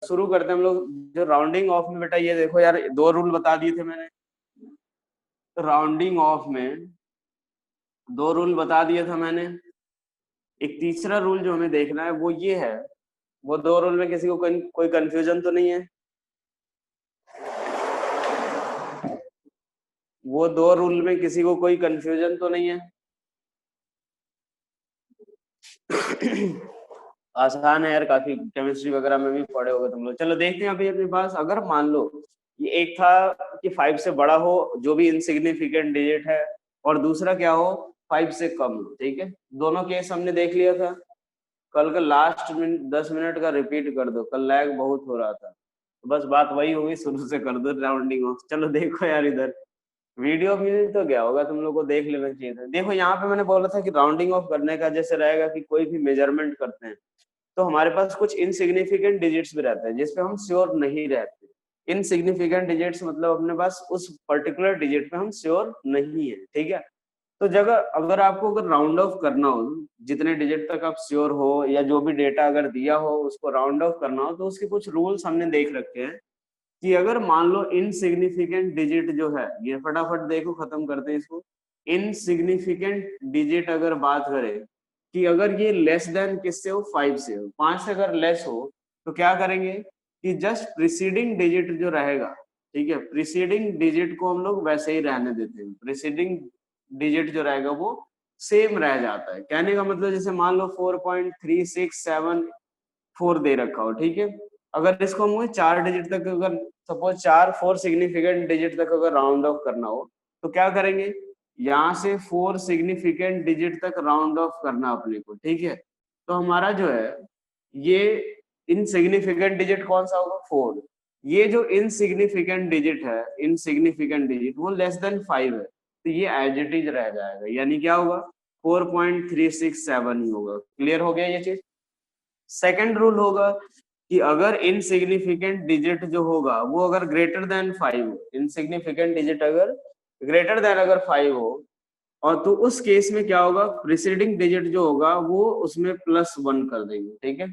शुरू करते हैं हम लोग जो राउंडिंग ऑफ में। बेटा ये देखो यार, दो रूल बता दिए थे मैंने। राउंडिंग ऑफ में दो रूल बता दिया था मैंने। एक तीसरा रूल जो हमें देखना है वो ये है, वो दो रूल में किसी को कोई कंफ्यूजन तो नहीं है? वो दो रूल में किसी को कोई कंफ्यूजन तो नहीं है? आसान है यार काफी, केमिस्ट्री वगैरह में भी पढ़े होगे तुम लोग। चलो देखते हैं अभी अपने पास। अगर मान लो ये एक था कि 5 से बड़ा हो जो भी इनसिग्निफिकेंट डिजिट है, और दूसरा क्या हो 5 से कम हो, ठीक है। दोनों केस हमने देख लिया था। कल का लास्ट 10 मिनट का रिपीट कर दो, कल लैग बहुत हो रहा था। तो बस बात वही होगी, शुरू से कर दो राउंडिंग ऑफ। चलो देखो यार, इधर वीडियो मिल तो गया होगा तुम लोग को, देख लेना चाहिए था। देखो यहाँ पे मैंने बोला था कि राउंडिंग ऑफ करने का जैसे रहेगा कि कोई भी मेजरमेंट करते हैं तो हमारे पास कुछ इनसिग्निफिकेंट डिजिट्स भी रहते हैं जिसपे हम श्योर नहीं रहते। इनसिग्निफिकेंट डिजिट्स मतलब अपने पास उस पर्टिकुलर डिजिट पे हम श्योर नहीं है, ठीक है। तो जगह अगर आपको अगर राउंड ऑफ करना हो, जितने डिजिट तक आप श्योर हो या जो भी डेटा अगर दिया हो उसको राउंड ऑफ करना हो, तो उसके कुछ रूल्स हमने देख रखे हैं कि अगर मान लो इनसिग्निफिकेंट डिजिट जो है, ये फटाफट देखो खत्म करते हैं इसको। इनसिग्निफिकेंट डिजिट अगर बात करें कि अगर ये लेस देन किससे हो, 5 से हो, 5 से अगर लेस हो तो क्या करेंगे कि जस्ट प्रीसीडिंग डिजिट जो रहेगा, ठीक है, प्रीसीडिंग डिजिट को हम लोग वैसे ही रहने देते हैं। प्रीसीडिंग डिजिट जो रहेगा वो सेम रह जाता है। कहने का मतलब जैसे मान लो 4.3674 दे रखा हो, ठीक है। अगर इसको हम 4 डिजिट तक, अगर सपोज 4 सिग्निफिकेंट डिजिट तक अगर राउंड ऑफ करना हो तो क्या करेंगे, यहाँ से 4 सिग्निफिकेंट डिजिट तक राउंड ऑफ करना अपने को, ठीक है। तो हमारा जो है ये इनसिग्निफिकेंट डिजिट कौन सा होगा, 4। ये जो इनसिग्निफिकेंट डिजिट है, इनसिग्निफिकेंट डिजिट वो लेस देन 5 है, तो ये एज इट इज रह जाएगा। यानी क्या होगा, 4.367 ही होगा। क्लियर हो गया ये चीज। सेकंड रूल होगा कि अगर इनसिग्निफिकेंट डिजिट जो होगा वो अगर ग्रेटर देन 5 हो, इनसिग्निफिकेंट डिजिट अगर ग्रेटर देन अगर 5 हो, और तो उस केस में क्या होगा, प्रीसीडिंग डिजिट जो होगा वो उसमें +1 कर देंगे, ठीक है।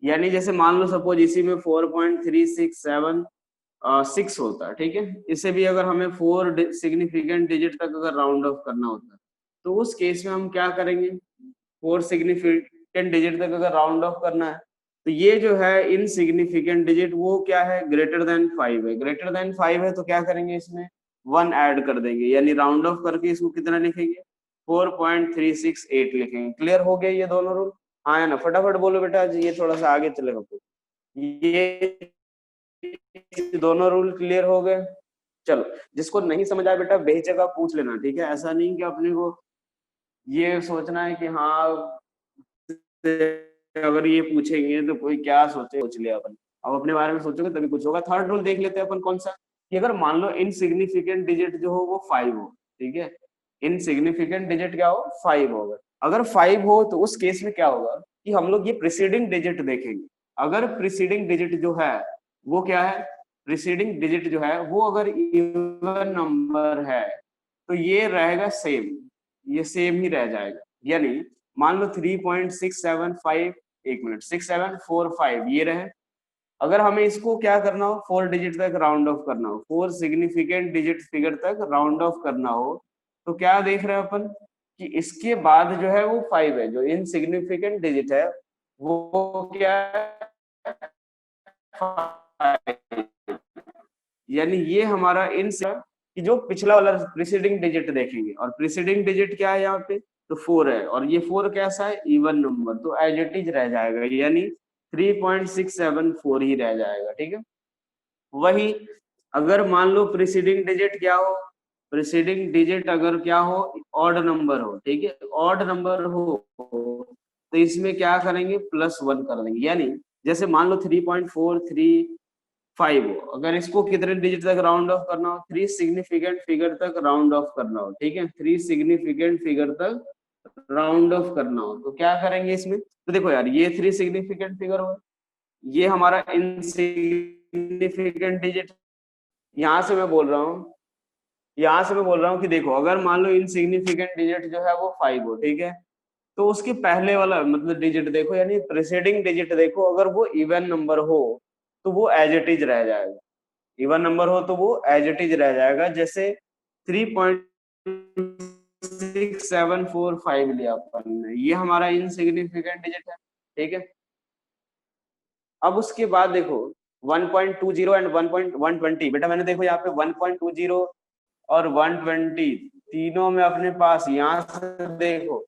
यानी जैसे मान लो सपोज इसी में 4.3676 होता है, ठीक है। इसे भी अगर हमें 4 सिग्निफिकेंट डिजिट तक अगर राउंड ऑफ करना होता है तो उस केस में हम क्या करेंगे, 4 सिग्निफिकेंट डिजिट तक अगर राउंड ऑफ करना है तो ये जो है इनसिग्निफिकेंट डिजिट वो क्या है, ग्रेटर देन 5 है। ग्रेटर देन 5 है तो क्या करेंगे, इसमें 1 ऐड कर देंगे, यानी राउंड ऑफ करके इसको कितना लिखेंगे, 4.368 लिखेंगे। क्लियर हो गया ये दोनों रूल? हाँ है ना, फटाफट बोलो बेटा, ये थोड़ा सा आगे चलेगा। ये दोनों रूल क्लियर हो गए। चलो, जिसको नहीं समझ आया बेटा बेहिचक आप पूछ लेना, ठीक है। ऐसा नहीं कि अपने को ये सोचना है कि हाँ अगर ये पूछेंगे तो कोई क्या सोचे, सोच लिया अपन। अब अपने बारे में सोचोगे तभी कुछ होगा। थर्ड रूल देख लेते हैं अपन कौन सा, कि अगर मान लो इनसिग्निफिकेंट डिजिट जो हो वो 5 हो, ठीक है। इनसिग्निफिकेंट डिजिट क्या हो, 5 होगा। अगर 5 हो तो उस केस में क्या होगा कि हम लोग ये प्रीसीडिंग डिजिट देखेंगे। अगर प्रीसीडिंग डिजिट जो है वो क्या है, प्रीसीडिंग डिजिट जो है वो अगर इवन नंबर है तो ये रहेगा सेम, ये सेम ही रह जाएगा। यानी मान लो 3.675, एक मिनट, 6745 ये रहे। अगर हमें इसको क्या करना हो, 4 डिजिट तक राउंड ऑफ करना हो, 4 सिग्निफिकेंट डिजिट फिगर तक राउंड ऑफ करना हो, तो क्या देख रहे हैं अपन कि इसके बाद जो है वो 5 है, जो इनसिग्निफिकेंट डिजिट है वो क्या है, 5। यानी ये हमारा इन कि जो पिछला वाला प्रीसीडिंग डिजिट देखेंगे, और प्रीसीडिंग डिजिट क्या है यहाँ पे, तो 4 है, और ये 4 कैसा है, इवन नंबर, तो एज इट इज रह जाएगा, यानी 3.674 ही रह जाएगा, ठीक है। वही अगर मान लो प्रीसीडिंग डिजिट क्या हो, प्रीसीडिंग डिजिट अगर क्या हो, ऑड नंबर हो, ठीक है, ऑड नंबर हो तो इसमें क्या करेंगे, +1 कर देंगे। यानी जैसे मान लो 3.435 हो, अगर इसको कितने डिजिट तक राउंड ऑफ करना हो, 3 सिग्निफिकेंट फिगर तक राउंड ऑफ करना हो, ठीक है, 3 सिग्निफिकेंट फिगर तक राउंड ऑफ करना हो तो क्या करेंगे इसमें, तो देखो यार ये 3 सिग्निफिकेंट फिगर हो, ये हमारा इनसिग्निफिकेंट डिजिट। यहाँ से मैं बोल रहा हूँ, यहाँ से मैं बोल रहा हूँ कि देखो अगर मान लो इनसिग्निफिकेंट डिजिट जो है वो 5 हो, ठीक है, तो उसके पहले वाला मतलब डिजिट देखो, यानी प्रीसीडिंग डिजिट देखो, अगर वो इवन नंबर हो तो वो एज इट इज रह जाएगा, इवन नंबर हो तो वो एज इट इज रह जाएगा। जैसे 3.6745 लिया अपन ने, ये हमारा इनसिग्निफिकेंट डिजिट है, ठीक है। अब उसके बाद देखो 1.20 एंड 1.120, बेटा मैंने देखो यहाँ पे 1.20 और 120 तीनों में अपने पास, यहाँ से देखो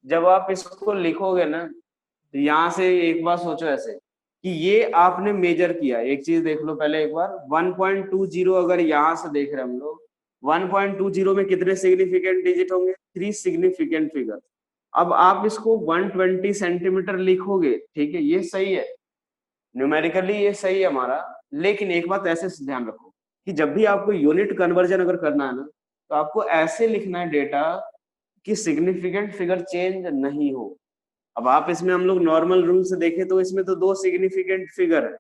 जब आप इसको लिखोगे ना, तो यहाँ से एक बार सोचो ऐसे कि ये आपने मेजर किया, एक चीज देख लो पहले एक बार, 1.20 अगर यहाँ से देख रहे हैं हम लोग, 1.20 में कितने सिग्निफिकेंट डिजिट होंगे, 3 सिग्निफिकेंट फिगर। अब आप इसको 120 सेंटीमीटर लिखोगे, ठीक है, ये सही है, न्यूमेरिकली ये सही है हमारा। लेकिन एक बात ऐसे ध्यान रखो कि जब भी आपको यूनिट कन्वर्जन अगर करना है ना, तो आपको ऐसे लिखना है डेटा कि सिग्निफिकेंट फिगर चेंज नहीं हो। अब आप इसमें हम लोग नॉर्मल रूल से देखें तो इसमें तो 2 सिग्निफिकेंट फिगर है,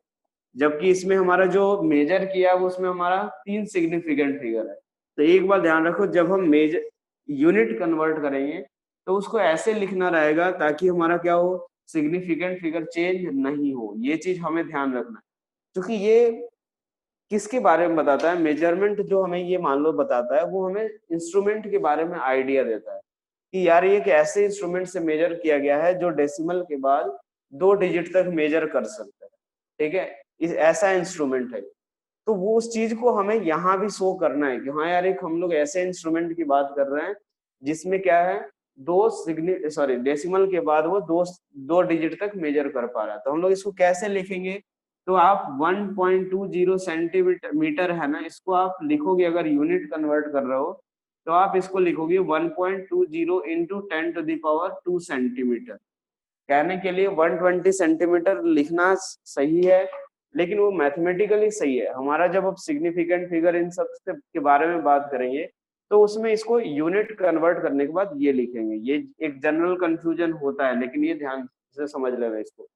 जबकि इसमें हमारा जो मेजर किया वो उसमें हमारा 3 सिग्निफिकेंट फिगर है। तो एक बार ध्यान रखो, जब हम मेजर यूनिट कन्वर्ट करेंगे तो उसको ऐसे लिखना रहेगा ताकि हमारा क्या हो, सिग्निफिकेंट फिगर चेंज नहीं हो। ये चीज हमें ध्यान रखना है, क्योंकि ये किसके बारे में बताता है, मेजरमेंट जो हमें ये मान लो बताता है, वो हमें इंस्ट्रूमेंट के बारे में आइडिया देता है कि यार ये एक ऐसे इंस्ट्रूमेंट से मेजर किया गया है जो डेसिमल के बाद 2 डिजिट तक मेजर कर सकता है, ठीक है, इस ऐसा इंस्ट्रूमेंट है। तो वो उस चीज को हमें यहाँ भी शो करना है कि हाँ यार एक हम लोग ऐसे इंस्ट्रूमेंट की बात कर रहे हैं जिसमें क्या है, डेसिमल के बाद वो दो डिजिट तक मेजर कर पा रहा है। तो हम लोग इसको कैसे लिखेंगे, तो आप 1.20 सेंटीमीटर है ना, इसको आप लिखोगे अगर यूनिट कन्वर्ट कर रहे हो तो आप इसको लिखोगे 1.20 इंटू 10⁻² सेंटीमीटर। कहने के लिए 120 सेंटीमीटर लिखना सही है, लेकिन वो मैथमेटिकली सही है हमारा। जब अब सिग्निफिकेंट फिगर इन सब के बारे में बात करेंगे तो उसमें इसको यूनिट कन्वर्ट करने के बाद ये लिखेंगे। ये एक जनरल कंफ्यूजन होता है, लेकिन ये ध्यान से समझ लेना इसको।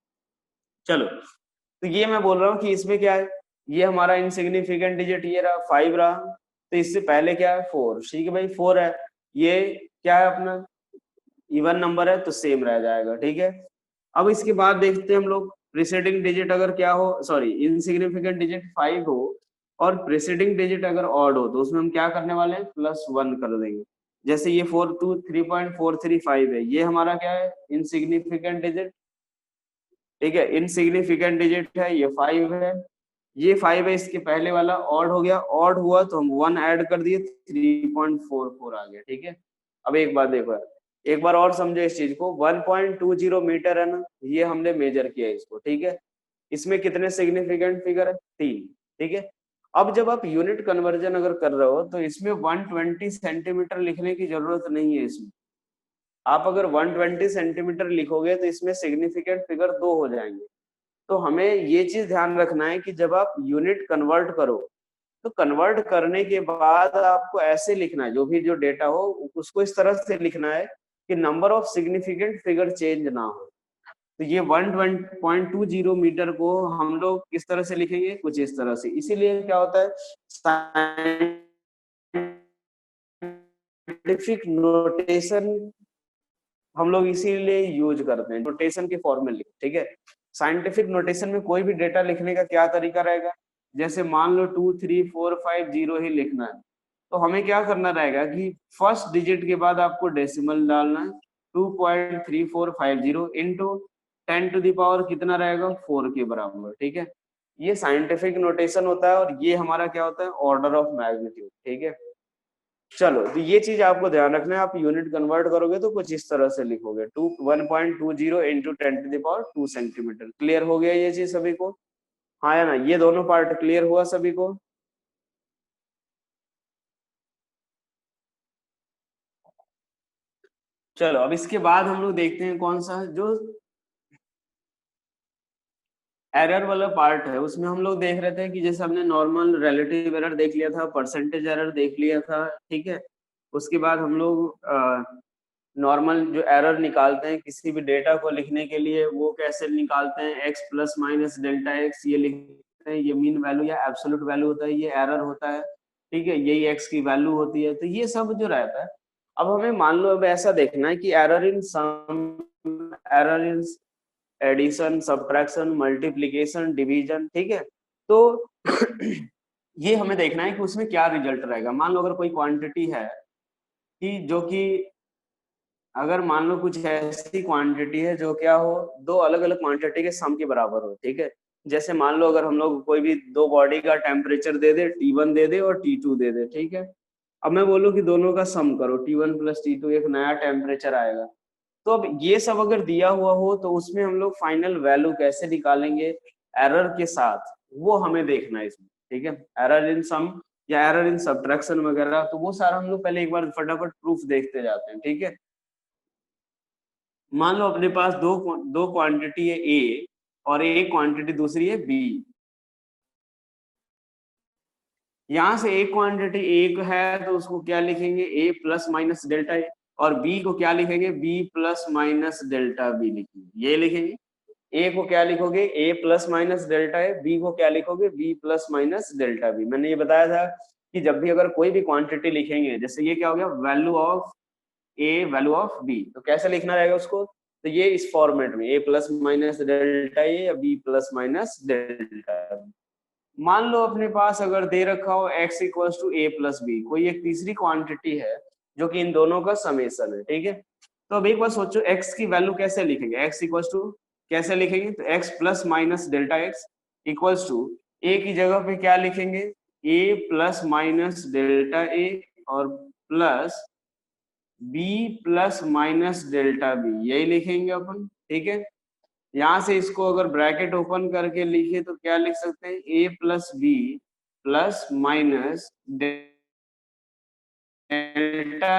चलो, तो ये मैं बोल रहा हूँ कि इसमें क्या है, ये हमारा इनसिग्निफिकेंट डिजिट ये रहा 5 रहा, तो इससे पहले क्या है 4, ठीक है भाई 4 है, ये क्या है अपना इवन नंबर है तो सेम रह जाएगा, ठीक है। अब इसके बाद देखते हैं हम लोग प्रीसीडिंग डिजिट अगर क्या हो, सॉरी इनसिग्निफिकेंट डिजिट 5 हो और प्रीसीडिंग डिजिट अगर ऑड हो, तो उसमें हम क्या करने वाले हैं, +1 कर देंगे। जैसे ये 3.435 है, ये हमारा क्या है, इनसिग्निफिकेंट डिजिट, ठीक है, इनसिग्निफिकेंट डिजिट है, ये 5 है, ये 5 है, इसके पहले वाला ऑड हो गया, ऑड हुआ तो हम 1 ऐड कर दिए, 3.44 आ गया, ठीक है। अब एक बात देखो यार, एक बार और समझो इस चीज को, 1.20 मीटर है ना, ये हमने मेजर किया इसको, ठीक है। इसमें कितने सिग्निफिकेंट फिगर है, 3, ठीक है। अब जब आप यूनिट कन्वर्जन अगर कर रहे हो तो इसमें 120 सेंटीमीटर लिखने की जरूरत नहीं है। इसमें आप अगर 120 सेंटीमीटर लिखोगे तो इसमें सिग्निफिकेंट फिगर 2 हो जाएंगे। तो हमें ये चीज ध्यान रखना है कि जब आप यूनिट कन्वर्ट करो तो कन्वर्ट करने के बाद आपको ऐसे लिखना है, जो भी जो डेटा हो उसको इस तरह से लिखना है कि number of significant figure change ना हो। तो ये 1.20 मीटर को हम लोग किस तरह से लिखेंगे, कुछ इस तरह से। इसीलिए क्या होता है, साइंटिफिक नोटेशन हम लोग इसीलिए यूज करते हैं, नोटेशन के फॉर्मेट लिख, ठीक है। साइंटिफिक नोटेशन में कोई भी डेटा लिखने का क्या तरीका रहेगा, जैसे मान लो 23450 ही लिखना है, तो हमें क्या करना रहेगा कि फर्स्ट डिजिट के बाद आपको डेसिमल डालना है, 2.3450 इंटू 10⁻, कितना रहेगा 4 के बराबर, ठीक है। ये साइंटिफिक नोटेशन होता है और ये हमारा क्या होता है, ऑर्डर ऑफ मैग्नीट्यूड, ठीक है। चलो, तो ये चीज आपको ध्यान रखना है, आप यूनिट कन्वर्ट करोगे तो कुछ इस तरह से लिखोगे, 1.20 इंटू 10⁻² सेंटीमीटर। क्लियर हो गया ये चीज सभी को, हाँ या ना, ये दोनों पार्ट क्लियर हुआ सभी को। चलो, अब इसके बाद हम लोग देखते हैं कौन सा जो एरर वाला पार्ट है, उसमें हम लोग देख रहे थे कि जैसे हमने नॉर्मल रिलेटिव एरर देख लिया था, परसेंटेज एरर देख लिया था, ठीक है। उसके बाद हम लोग नॉर्मल जो एरर निकालते हैं किसी भी डेटा को लिखने के लिए, वो कैसे निकालते हैं, x plus minus delta x, ये लिखते हैं, ये मीन वैल्यू या एब्सोल्यूट वैल्यू होता है, ये एरर होता है, ठीक है, यही x की वैल्यू होती है। तो ये सब जो रहता है, अब हमें मान लो अब ऐसा देखना है कि error in sum, error in addition, subtraction, multiplication, division, ठीक है। तो ये हमें देखना है कि उसमें क्या रिजल्ट रहेगा। मान लो अगर कोई क्वांटिटी है कि जो कि अगर मान लो कुछ ऐसी क्वांटिटी है जो क्या हो, दो अलग अलग क्वांटिटी के सम के बराबर हो, ठीक है। जैसे मान लो अगर हम लोग कोई भी दो बॉडी का टेम्परेचर दे दे, T1 दे दे और T2 दे दे, ठीक है। अब मैं बोलूं कि दोनों का सम करो, T1 प्लस T2, एक नया टेम्परेचर आएगा। तो अब ये सब अगर दिया हुआ हो तो उसमें हम लोग फाइनल वैल्यू कैसे निकालेंगे एरर के साथ, वो हमें देखना है इसमें, ठीक है। एरर इन सम या एरर इन सब्ट्रैक्शन वगैरह, तो वो सारा हम लोग पहले एक बार फटाफट प्रूफ देखते जाते हैं, ठीक है। मान लो अपने पास दो क्वांटिटी है ए और एक क्वांटिटी दूसरी है बी। यहां से एक क्वांटिटी एक है तो उसको क्या लिखेंगे, ए प्लस माइनस डेल्टा ए, और बी को क्या लिखेंगे, B plus minus delta B लिखेंगे, ये लिखेंगे। ए को क्या लिखोगे, A plus minus delta A, B को क्या लिखोगे, B plus minus delta B. मैंने ये बताया था कि जब भी अगर कोई भी क्वांटिटी लिखेंगे, जैसे ये क्या हो गया, value of A value of B, तो कैसे लिखना रहेगा उसको, तो ये इस फॉर्मेट में, A plus minus delta A या B plus minus delta B. मान लो अपने पास अगर दे रखा हो x equals to A plus B, कोई एक तीसरी क्वांटिटी है जो कि इन दोनों का समेशन है, ठीक है। तो अब एक बार सोचो x की वैल्यू कैसे लिखेंगे, x इक्वल्स टू कैसे लिखेंगे, तो x plus minus delta x equals to ए की जगह पे क्या लिखेंगे, a प्लस माइनस डेल्टा ए और plus b plus minus delta B, यही लिखेंगे अपन, ठीक है। यहां से इसको अगर ब्रैकेट ओपन करके लिखे तो क्या लिख सकते हैं, a plus b plus minus delta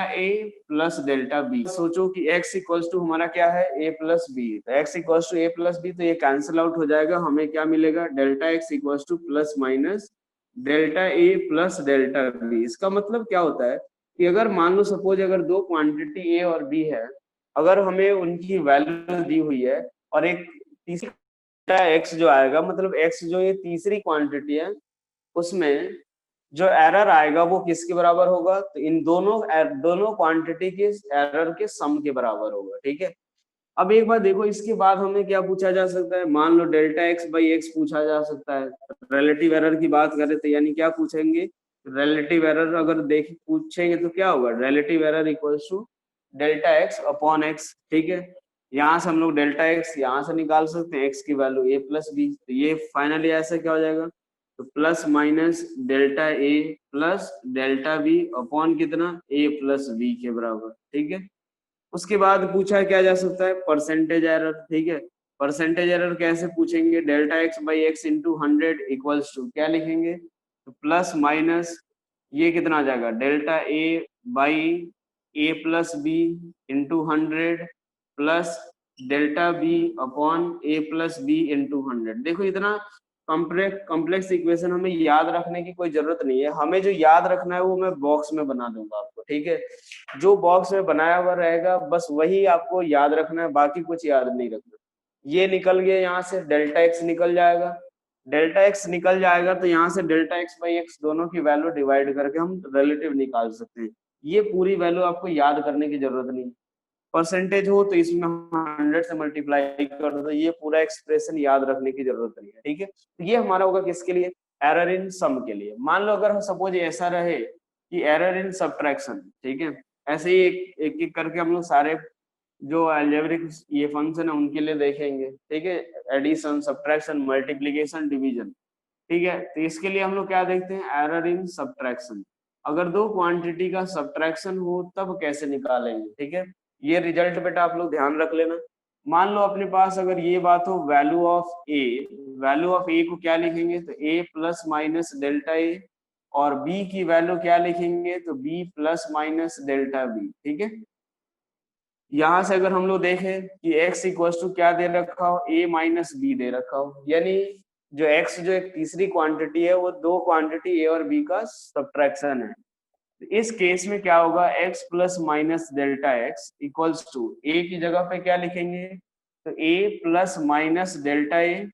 a plus delta b. सोचो कि x इक्वल्स टू हमारा क्या है, a प्लस बी, तो x equals to a plus b, तो ये कैंसिल आउट हो जाएगा, हमें क्या मिलेगा, delta x equals to plus minus delta a plus delta b. इसका मतलब क्या होता है कि अगर मान लो सपोज अगर दो क्वांटिटी a और b है, अगर हमें उनकी वैल्यू दी हुई है और एक तीसरा x जो आएगा, मतलब x जो ये तीसरी क्वांटिटी है, उसमें जो एरर आएगा वो किसके बराबर होगा, तो इन दोनों क्वांटिटी के एरर के सम के बराबर होगा, ठीक है। अब एक बार देखो, इसके बाद हमें क्या पूछा जा सकता है, मान लो डेल्टा एक्स बाई एक्स पूछा जा सकता है। रिलेटिव एरर की बात करें तो यानी क्या पूछेंगे, रिलेटिव एरर अगर देख पूछेंगे तो क्या होगा, relative error equals to delta X upon X, ठीक है। यहाँ से हम लोग डेल्टा एक्स यहाँ से निकाल सकते हैं, एक्स की वैल्यू ए प्लस बी, तो ये फाइनली ऐसा क्या हो जाएगा, तो plus minus delta a plus delta B upon कितना, ए प्लस बी के बराबर, ठीक है। उसके बाद पूछा क्या जा सकता है, परसेंटेज एरर, ठीक है। परसेंटेज एरर कैसे पूछेंगे, delta x by x into 100 equals to क्या लिखेंगे, तो प्लस माइनस ये कितना आ जाएगा, delta A by A plus B into 100 plus delta B upon A plus B into 100। देखो इतना कॉम्प्लेक्स इक्वेशन हमें याद रखने की कोई जरूरत नहीं है, हमें जो याद रखना है वो मैं बॉक्स में बना दूंगा आपको, ठीक है। जो बॉक्स में बनाया हुआ रहेगा बस वही आपको याद रखना है, बाकी कुछ याद नहीं रखना। ये निकल गया, यहाँ से डेल्टा एक्स निकल जाएगा, डेल्टा एक्स निकल जाएगा तो यहाँ से डेल्टा एक्स बाई एक्स दोनों की वैल्यू डिवाइड करके हम रिलेटिव निकाल सकते हैं। ये पूरी वैल्यू आपको याद करने की जरूरत नहीं। परसेंटेज हो तो इसमें 100 से मल्टीप्लाई कर दो, तो ये पूरा एक्सप्रेशन याद रखने की जरूरत नहीं है, ठीक है। तो ये हमारा होगा किसके लिए, एरर इन सम के लिए। मान लो अगर सपोज ऐसा रहे कि एरर इन सब्ट्रैक्शन, ठीक है। ऐसे ही एक एक करके हम लोग सारे जो अलजेब्रिक ये फंक्शन है उनके लिए देखेंगे, ठीक है। एडिशन, सब्ट्रैक्शन, मल्टीप्लीकेशन, डिवीजन, ठीक है। तो इसके लिए हम लोग क्या देखते हैं, एरर इन सब्ट्रैक्शन। अगर दो क्वांटिटी का सब्ट्रैक्शन हो तब कैसे निकालेंगे, ठीक है। ये रिजल्ट बेटा आप लोग ध्यान रख लेना। मान लो अपने पास अगर ये बात हो, value of A, value of a को क्या लिखेंगे, तो ए प्लस माइनस डेल्टा ए, और बी की वैल्यू क्या लिखेंगे, तो b plus minus delta b, ठीक है। यहां से अगर हम लोग देखें कि x इक्वल्स टू क्या दे रखा हो, a माइनस बी दे रखा हो, यानी जो x जो एक तीसरी क्वांटिटी है वो दो क्वांटिटी a और b का सब्ट्रैक्शन है। इस केस में क्या होगा, x plus minus delta x equals to a की जगह पे क्या लिखेंगे, तो a plus minus delta A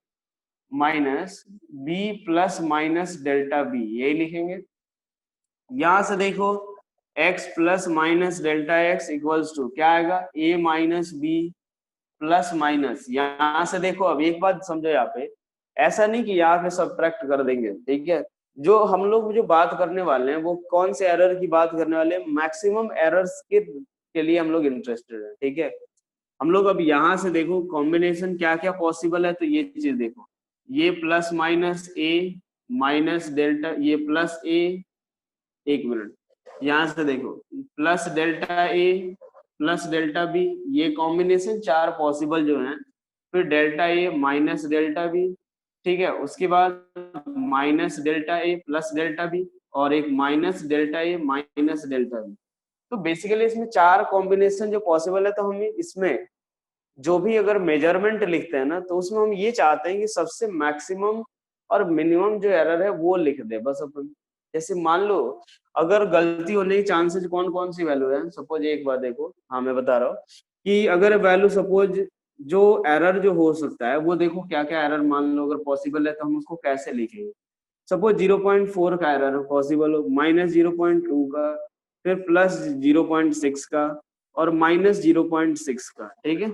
minus b plus minus delta B, यही लिखेंगे। यहां से देखो x plus minus delta x equals to क्या आएगा, a minus B plus minus, यहां से देखो अब एक बात समझो यहाँ पे ऐसा नहीं कि यहाँ पे सब्ट्रैक्ट कर देंगे, ठीक है। जो हम लोग जो बात करने वाले हैं वो कौन से एरर की बात करने वाले हैं, मैक्सिमम एरर्स के लिए हम लोग इंटरेस्टेड है, ठीक है। हम लोग अब यहाँ से देखो कॉम्बिनेशन क्या क्या पॉसिबल है, तो ये चीज देखो, ये प्लस माइनस ए माइनस डेल्टा, ये प्लस ए, एक मिनट, यहाँ से देखो plus delta a plus delta b, ये कॉम्बिनेशन चार पॉसिबल जो हैं। फिर delta A minus delta b, ठीक है, उसके बाद minus delta a plus delta B, और एक minus delta A minus delta B. तो बेसिकली इसमें चार कॉम्बिनेशन जो पॉसिबल है, तो हम इसमें जो भी अगर मेजरमेंट लिखते हैं ना, तो उसमें हम ये चाहते हैं कि सबसे मैक्सिमम और मिनिमम जो एरर है वो लिख दे बस अपन। जैसे मान लो अगर गलती होने की चांसेस कौन कौन सी वैल्यू है, सपोज एक बार देखो, हाँ मैं बता रहा हूँ कि अगर वैल्यू सपोज जो एरर जो हो सकता है वो देखो क्या क्या एरर मान लो अगर पॉसिबल है तो हम उसको कैसे लिखेंगे। सपोज 0.4 का एरर पॉसिबल हो, -0.2 का, फिर +0.6 का, और -0.6 का, ठीक है।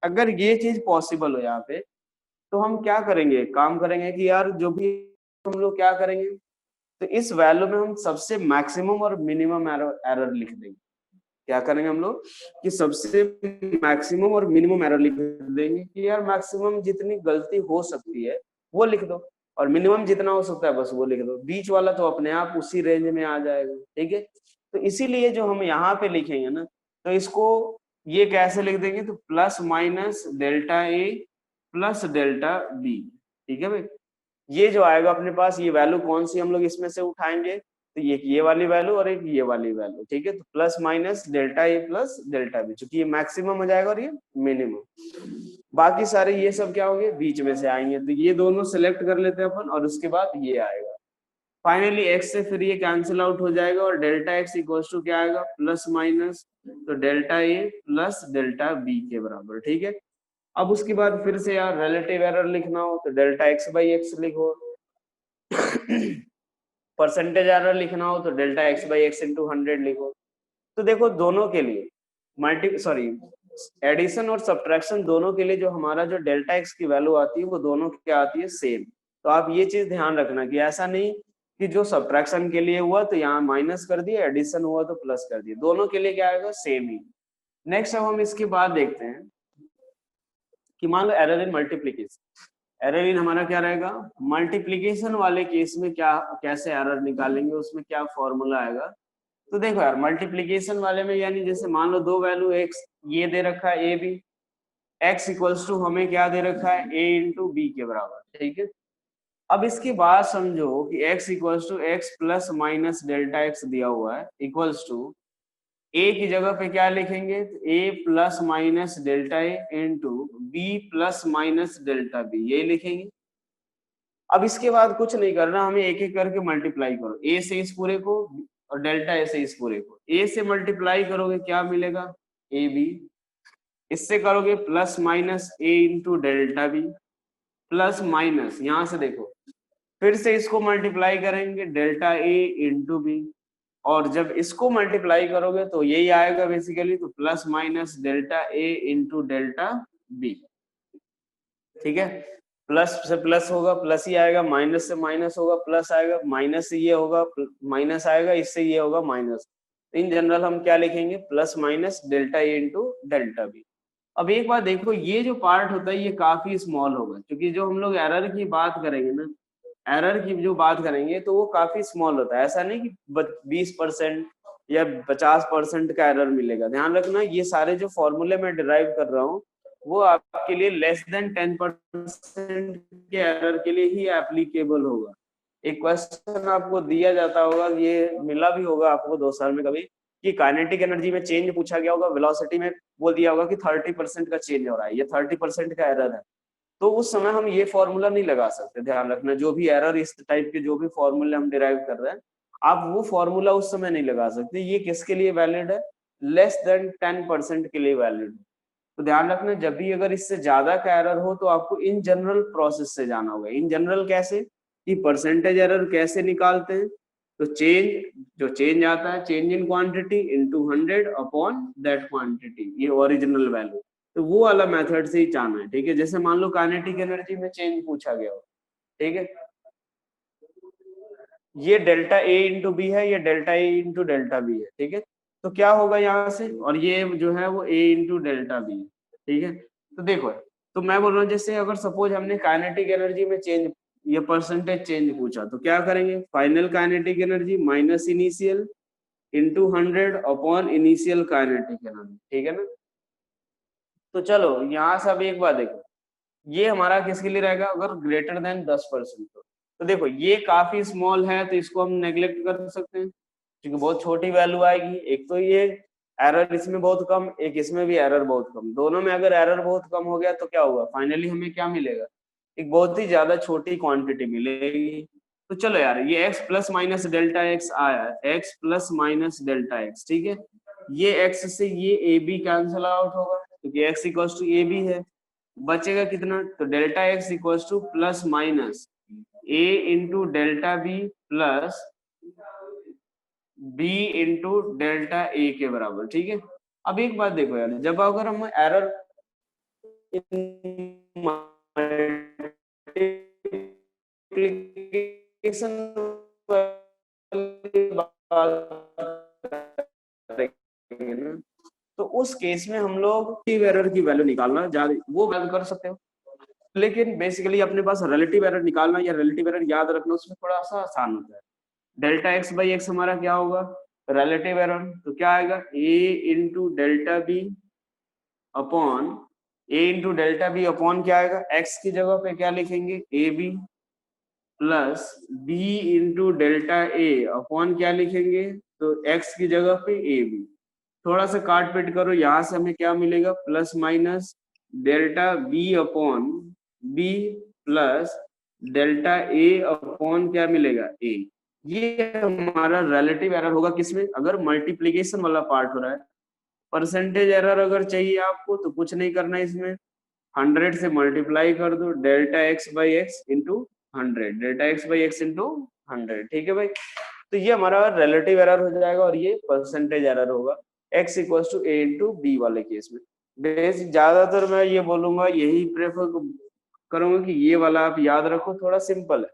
अगर ये चीज पॉसिबल हो यहाँ पे, तो हम क्या करेंगे, काम करेंगे कि यार जो भी हम लोग क्या करेंगे, तो इस वैल्यू में हम सबसे मैक्सिमम और मिनिमम एरर लिख देंगे। क्या करेंगे हम लोग कि सबसे मैक्सिमम और मिनिमम एरर लिख देंगे कि यार मैक्सिमम जितनी गलती हो सकती है वो लिख दो, और मिनिमम जितना हो सकता है बस वो लिख दो, बीच वाला तो अपने आप उसी रेंज में आ जाएगा, ठीक है। तो इसीलिए जो हम यहाँ पे लिखेंगे ना, तो इसको ये कैसे लिख देंगे, तो plus minus delta a plus delta b, ठीक है भाई। ये जो आएगा अपने पास, ये वैल्यू कौन सी हम लोग इसमें से उठाएंगे, तो ये वाली वैल्यू और एक ये वाली वैल्यू, ठीक है। तो plus minus delta a plus delta B, चूंकि ये मैक्सिमम हो जाएगा और ये मिनिमम, बाकी सारे ये सब क्या होंगे बीच में से आएंगे, तो ये दोनों सिलेक्ट कर लेते हैं अपन, और उसके बाद ये आएगा फाइनली एक्स से, फिर ये कैंसिल आउट हो जाएगा, और डेल्टा एक्स इक्वल्स टू क्या आएगा, प्लस माइनस, तो delta a plus delta B के बराबर, ठीक है। अब उसके बाद फिर से यार रिलेटिव एरर लिखना हो तो डेल्टा एक्स बाई एक्स लिखो, परसेंटेज एरर लिखना हो तो delta x by x into 100 लिखो। तो देखो दोनों के लिए एडिशन और सब्ट्रैक्शन दोनों के लिए जो हमारा जो डेल्टा एक्स की वैल्यू आती है वो दोनों क्या आती है, सेम। तो आप ये चीज ध्यान रखना कि ऐसा नहीं कि जो सब्ट्रैक्शन के लिए हुआ तो यहाँ माइनस कर दिया, एडिशन हुआ तो प्लस कर दिया, दोनों के लिए क्या आएगा, सेम ही। नेक्स्ट अब हम इसके बाद देखते हैं कि मान लो error in multiplication, error in हमारा क्या रहेगा, मल्टीप्लीकेशन वाले केस में क्या कैसे एरर निकालेंगे, उसमें क्या फॉर्मूला आएगा। तो देखो यार मल्टीप्लीकेशन वाले में, यानी जैसे मान लो दो वैल्यू एक्स ये दे रखा है A B, X equals to हमें क्या दे रखा है, ए इंटू बी के बराबर, ठीक है। अब इसके बाद समझो कि x equals to X plus minus delta X दिया हुआ है, इक्वल्स टू ए की जगह पे क्या लिखेंगे, ए plus minus delta a into b plus minus delta b, ये लिखेंगे। अब इसके बाद कुछ नहीं करना, हमें एक एक करके मल्टीप्लाई करो, ए से इस पूरे को और डेल्टा ए से इस पूरे को। ए से मल्टीप्लाई करोगे क्या मिलेगा, ए बी, इससे करोगे plus minus a into delta b, plus minus यहाँ से देखो फिर से इसको मल्टीप्लाई करेंगे डेल्टा ए इंटू बी, और जब इसको मल्टीप्लाई करोगे तो यही आएगा बेसिकली, तो plus minus delta a into delta b, ठीक है। प्लस से प्लस होगा प्लस ही आएगा, माइनस से माइनस होगा प्लस आएगा, माइनस से ये होगा माइनस आएगा, इससे ये होगा माइनस। इन जनरल हम क्या लिखेंगे, plus minus delta a into delta B. अब एक बात देखो, ये जो पार्ट होता है ये काफी स्मॉल होगा, क्योंकि जो हम लोग एरर की बात करेंगे ना, एरर की जो बात करेंगे तो वो काफी स्मॉल होता है, ऐसा नहीं कि 20% या 50% का एरर मिलेगा। ध्यान रखना ये सारे जो फॉर्मूले में डिराइव कर रहा हूँ वो आपके लिए लेस देन 10% के एरर के लिए ही एप्लीकेबल होगा। एक क्वेश्चन आपको दिया जाता होगा, ये मिला भी होगा आपको 2 साल में कभी, कि काइनेटिक एनर्जी में चेंज पूछा गया होगा, वेलोसिटी में बोल दिया होगा कि 30% का चेंज हो रहा है, ये 30% का एरर है, तो उस समय हम ये फॉर्मूला नहीं लगा सकते। ध्यान रखना जो भी एरर इस टाइप के जो भी फॉर्मूले हम डिराइव कर रहे हैं, आप वो फॉर्मूला उस समय नहीं लगा सकते। ये किसके लिए वैलिड है, लेस देन 10% के लिए वैलिड है। तो ध्यान रखना जब भी अगर इससे ज्यादा का एरर हो तो आपको इन जनरल प्रोसेस से जाना होगा। इन जनरल कैसे, कि परसेंटेज एरर कैसे निकालते हैं, तो जो चेंज आता है, change in quantity into 100 upon that quantity, ये ओरिजिनल वैल्यू, तो वो वाला मेथड से ही जाना है, ठीक है। जैसे मान लो काइनेटिक एनर्जी में चेंज पूछा गया हो ठीक है, ये डेल्टा ए इंटू बी है, ये delta a into delta B है, ठीक है। तो क्या होगा यहाँ से, और ये जो है वो ए इंटू डेल्टा बी है, ठीक है। तो देखो, तो मैं बोल रहा हूँ जैसे अगर सपोज हमने काइनेटिक एनर्जी में चेंज, ये परसेंटेज चेंज पूछा, तो क्या करेंगे, final kinetic energy minus initial into 100 upon initial kinetic energy, ठीक है ना। तो चलो यहाँ से अब एक बात देखो, ये हमारा किसके लिए रहेगा, अगर ग्रेटर देन 10%। तो देखो ये काफी स्मॉल है, तो इसको हम नेग्लेक्ट कर सकते हैं क्योंकि बहुत छोटी वैल्यू आएगी। एक तो ये एरर इसमें बहुत कम, एक इसमें भी एरर बहुत कम, दोनों में अगर एरर बहुत कम हो गया तो क्या होगा, फाइनली हमें क्या मिलेगा, एक बहुत ही ज्यादा छोटी क्वांटिटी मिलेगी। तो चलो यार, ये x plus minus delta x आया, x plus minus delta x, ठीक है। ये x से ये ए बी कैंसिल आउट होगा क्योंकि x equals to a b है। बचेगा कितना, तो delta x equals to plus minus a into delta b plus B into delta a के बराबर, ठीक है। अब एक बात देखो यार, जब अगर हम एरर मल्टीप्लिकेशन ना, तो उस केस में हम लोग एरर की वैल्यू निकालना ज्यादा वो वैल्यू कर सकते हो, लेकिन बेसिकली अपने पास रिलेटिव एरर निकालना या रिलेटिव एरर याद रखना उसमें थोड़ा सा आसान होता है। डेल्टा एक्स बाई एक्स हमारा क्या होगा, रिलेटिव एरर, तो क्या आएगा A into delta B upon A into delta B upon क्या आएगा, एक्स की जगह पे क्या लिखेंगे A B plus B into delta A upon क्या लिखेंगे, तो एक्स की जगह पे ए बी। थोड़ा सा काट पीट करो, यहां से हमें क्या मिलेगा, plus minus delta B upon b plus delta ए अपॉन क्या मिलेगा ए। ये हमारा रिलेटिव एरर होगा किसमें, अगर मल्टीप्लीकेशन वाला पार्ट हो रहा है। परसेंटेज एरर अगर चाहिए आपको तो कुछ नहीं करना है इसमें, 100 से मल्टीप्लाई कर दो delta x by x into 100, delta x by x into 100, ठीक है भाई। तो ये हमारा रिलेटिव एरर हो जाएगा और ये परसेंटेज एरर होगा x equals to A into B वाले केस में। बेसिक ज्यादातर मैं ये बोलूंगा, यही प्रेफर करूंगा कि ये वाला आप याद रखो, थोड़ा सिंपल है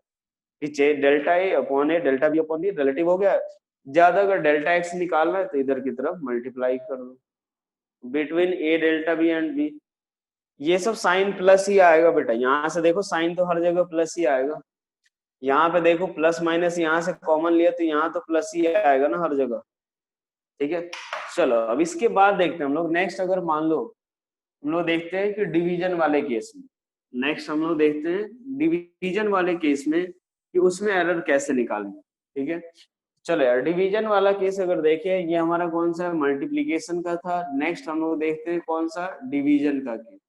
कि delta A upon A delta B upon B relative हो गया। ज्यादा अगर डेल्टा एक्स निकालना है तो इधर की तरफ मल्टीप्लाई कर दो between A delta B and B. ये सब साइन प्लस ही आएगा बेटा, यहाँ से देखो साइन तो हर जगह प्लस ही आएगा, यहाँ पे देखो प्लस माइनस यहाँ से कॉमन लिया तो यहाँ तो प्लस ही आएगा ना हर जगह, ठीक है। चलो अब इसके बाद देखते हैं हम लोग नेक्स्ट, अगर मान लो हम लोग देखते हैं कि डिवीजन वाले केस में, नेक्स्ट हम लोग देखते हैं डिवीजन वाले केस में कि उसमें एरर कैसे निकालें, ठीक है। चलो यार, डिवीजन वाला केस अगर देखें, ये हमारा कौन सा मल्टीप्लीकेशन का था, नेक्स्ट हम लोग देखते हैं कौन सा डिवीजन का केस।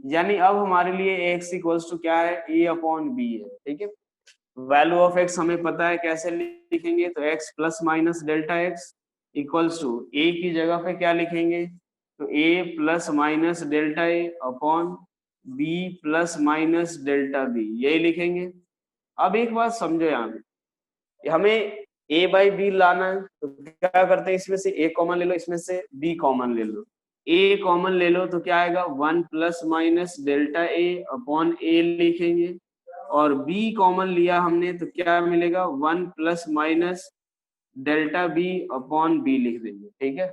यानी अब हमारे लिए एक्स इक्वल्स टू क्या है, ए अपॉन बी है, ठीक है। वैल्यू ऑफ एक्स हमें पता है कैसे लिखेंगे, तो x plus minus delta x equals to ए की जगह पे क्या लिखेंगे, तो ए प्लस माइनस डेल्टा ए upon b plus minus delta B, यही लिखेंगे। अब एक बात समझो, यहाँ पे हमें ए बाई बी लाना है, तो क्या करते हैं, इसमें से ए कॉमन ले लो, इसमें से बी कॉमन ले लो। ए कॉमन ले लो तो क्या आएगा, 1 प्लस माइनस डेल्टा ए अपॉन ए लिखेंगे, और बी कॉमन लिया हमने तो क्या मिलेगा, 1 plus minus delta B upon B लिख देंगे, ठीक है।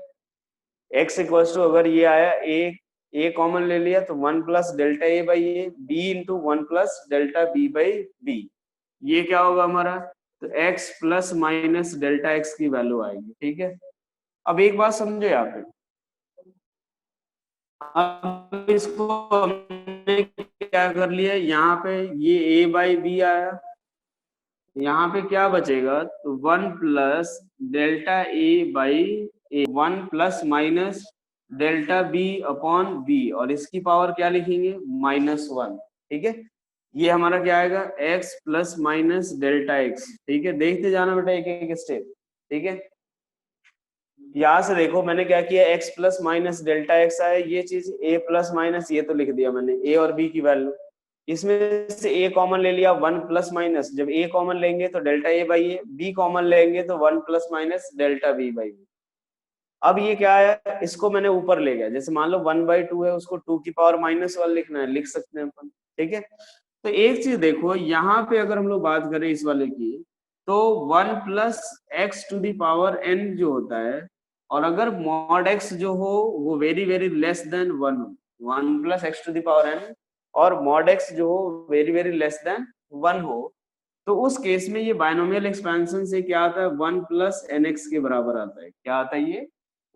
एक्स इक्वल्स टू अगर ये आया ए कॉमन ले लिया तो 1 plus delta A by A, B into 1 plus delta B by B, ये क्या होगा हमारा, तो x plus minus delta X की वैल्यू आएगी, ठीक है। अब एक बात समझो यहाँ पे, अब इसको हमने क्या कर लिया, यहाँ पे ये a बाई बी आया, यहाँ पे क्या बचेगा, तो 1 plus delta A by A, 1 plus minus delta B upon B, और इसकी पावर क्या लिखेंगे, -1, ठीक है। ये हमारा क्या आएगा, x plus minus delta x, ठीक है। देखते जाना बेटा एक एक स्टेप, ठीक है। यहाँ से देखो मैंने क्या किया, x plus minus delta x आया, ये चीज a प्लस माइनस ये तो लिख दिया मैंने, a और b की वैल्यू, इसमें से a कॉमन ले लिया, 1 प्लस माइनस, जब a कॉमन लेंगे तो delta a by A, b common लेंगे तो 1 plus minus delta b by B. अब ये क्या है, इसको मैंने ऊपर ले गया, जैसे मान लो 1/2 है, उसको 2 की पावर -1 लिखना है, लिख सकते हैं अपन, ठीक है। तो एक चीज देखो, यहाँ पे अगर हम लोग बात करें इस वाले की, तो 1 plus x to the power N जो होता है, और अगर मॉड एक्स जो हो वो वेरी वेरी लेस देन 1 हो, 1 plus x to the power N, और मॉड एक्स जो हो वेरी वेरी लेस देन 1 हो, तो उस केस में ये बायनोमियल एक्सपेंशन से क्या आता है, 1 प्लस एन एक्स के बराबर आता है। क्या आता है ये?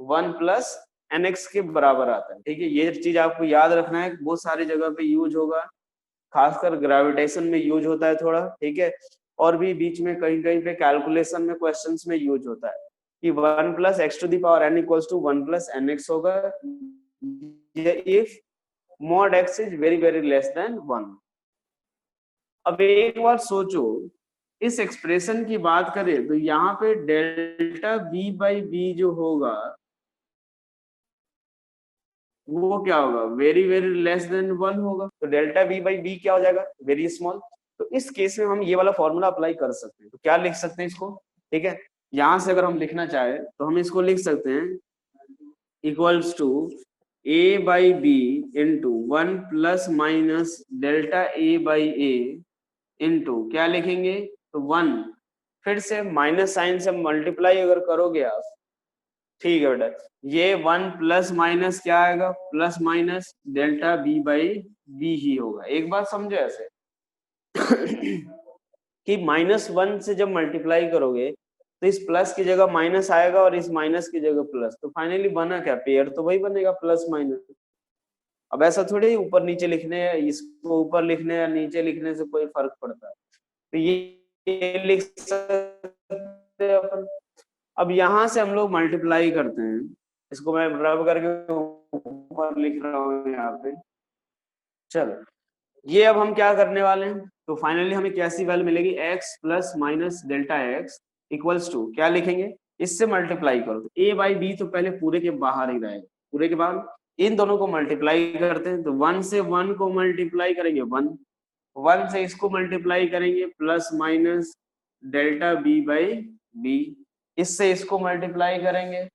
1 प्लस एन एक्स के बराबर आता है। ठीक है, ये चीज आपको याद रखना है, बहुत सारी जगह पे यूज होगा, खासकर ग्रेविटेशन में यूज होता है थोड़ा। ठीक है, और भी बीच में कहीं कहीं पे कैलकुलेशन में क्वेश्चंस में यूज होता है कि 1 plus x to the power n equals to 1 plus n x होगा if mod x is very very less than 1। अब एक बार सोचो, इस एक्सप्रेशन की बात करें तो यहाँ पे डेल्टा बी बाई बी जो होगा वो क्या होगा, वेरी वेरी लेस देन 1 होगा। तो डेल्टा बी बाई बी क्या हो जाएगा, वेरी स्मॉल। तो इस केस में हम ये वाला फॉर्मूला अप्लाई कर सकते हैं। तो क्या लिख सकते हैं इसको? ठीक है, यहां से अगर हम लिखना चाहे तो हम इसको लिख सकते हैं equals to A by B into 1 plus minus delta A by A into क्या लिखेंगे, तो 1, फिर से माइनस साइन से मल्टीप्लाई अगर करोगे आप, ठीक है बेटा, ये 1 प्लस माइनस क्या आएगा, plus minus delta B by b ही होगा। एक बात समझो ऐसे कि -1 से जब मल्टीप्लाई करोगे तो इस प्लस की जगह माइनस आएगा और इस माइनस की जगह प्लस, तो फाइनली बना क्या, पेयर तो वही बनेगा, प्लस माइनस। अब ऐसा थोड़ी ऊपर नीचे लिखने, इसको ऊपर लिखने या नीचे लिखने से कोई फर्क पड़ता है। तो ये लिख सकते हैं अपन। अब यहां से हम लोग मल्टीप्लाई करते हैं, इसको मैं रब करके ऊपर लिख रहा हूँ यहाँ पे। चलो, ये अब हम क्या करने वाले हैं, तो फाइनली हमें कैसी वैल्यू मिलेगी, x plus minus delta x equals to क्या लिखेंगे, इससे मल्टीप्लाई करो। a बाई बी तो पहले पूरे के बाहर ही रहेगा, पूरे के बाहर इन दोनों को मल्टीप्लाई करते हैं। तो 1 से 1 को मल्टीप्लाई करेंगे 1, 1 से इसको मल्टीप्लाई करेंगे plus minus delta B by B, इससे इसको मल्टीप्लाई करेंगे,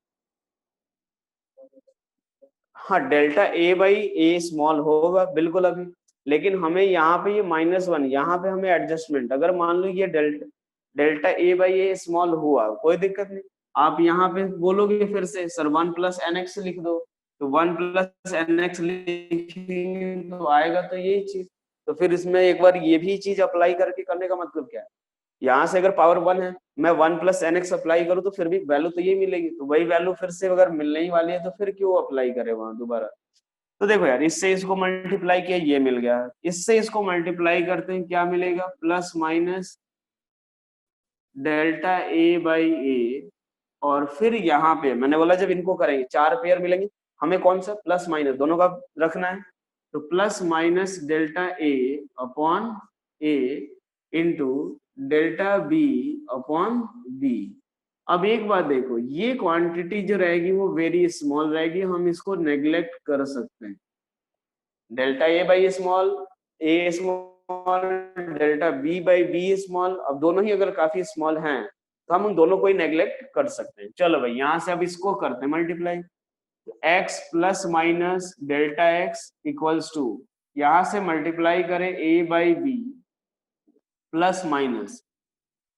हाँ delta A by A small होगा बिल्कुल अभी, लेकिन हमें यहाँ पे ये -1, यहाँ पे हमें एडजस्टमेंट, अगर मान लो ये delta delta A by A small हुआ कोई दिक्कत नहीं, आप यहाँ पे बोलोगे फिर से सर 1 प्लस एन एक्स लिख दो, तो 1 प्लस एन एक्स लिखेंगे तो आएगा तो यही चीज। तो फिर इसमें एक बार ये भी चीज अप्लाई करके करने का मतलब क्या है, यहाँ से अगर पावर 1 है, मैं 1 प्लस एन एक्स अप्लाई करूँ तो फिर भी वैल्यू तो ये मिलेगी, तो वही वैल्यू फिर से अगर मिलने ही वाली है तो फिर क्यों अप्लाई करे वहां दोबारा। तो देखो यार, इससे इसको मल्टीप्लाई किया ये मिल गया, इससे इसको मल्टीप्लाई करते हैं क्या मिलेगा, plus minus delta A by a, और फिर यहाँ पे मैंने बोला जब इनको करेंगे 4 पेयर मिलेंगे, हमें कौन सा प्लस माइनस दोनों का रखना है, तो प्लस माइनस डेल्टा ए अपॉन ए into delta B upon b. अब एक बात देखो, ये क्वांटिटी जो रहेगी वो वेरी स्मॉल रहेगी, हम इसको नेग्लेक्ट कर सकते हैं। Delta A by small, A small, delta B by B small, अब दोनों ही अगर काफी स्मॉल हैं तो हम उन दोनों को ही नेग्लेक्ट कर सकते हैं। चलो भाई, यहां से अब इसको करते हैं multiply, x plus minus delta x equals to, यहां से मल्टीप्लाई करें a by B plus minus,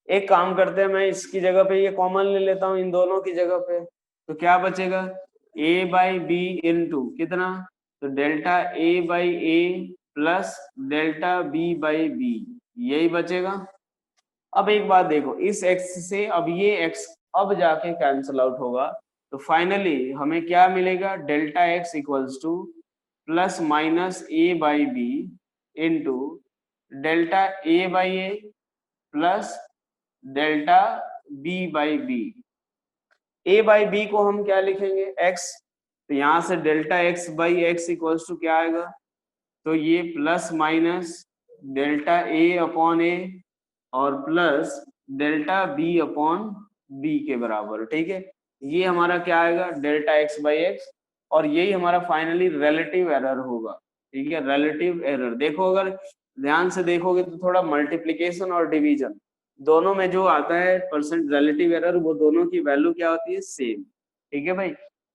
एक काम करते हैं, मैं इसकी जगह पे ये कॉमन ले लेता हूं इन दोनों की जगह पे, तो क्या बचेगा, a बाई बी इंटू कितना, तो delta a by A plus delta b by B, यही बचेगा। अब एक बात देखो, इस x से अब ये x अब जाके कैंसिल आउट होगा, तो फाइनली हमें क्या मिलेगा, delta x equals to plus minus a by B into delta a by A plus delta b by b. a by b को हम क्या लिखेंगे, x, तो यहां से delta x by x equals to क्या आएगा, तो ये plus minus delta a upon a और plus delta b upon b के बराबर। ठीक है, ये हमारा क्या आएगा, डेल्टा x बाई एक्स, और यही हमारा फाइनली रिलेटिव एरर होगा। ठीक है, रिलेटिव एरर देखो, अगर ध्यान से देखोगे तो थोड़ा मल्टीप्लीकेशन और डिवीजन दोनों में जो आता है परसेंट रिलेटिव एरर, वो दोनों की वैल्यू क्या होती है, सेम। ठीक है भाई,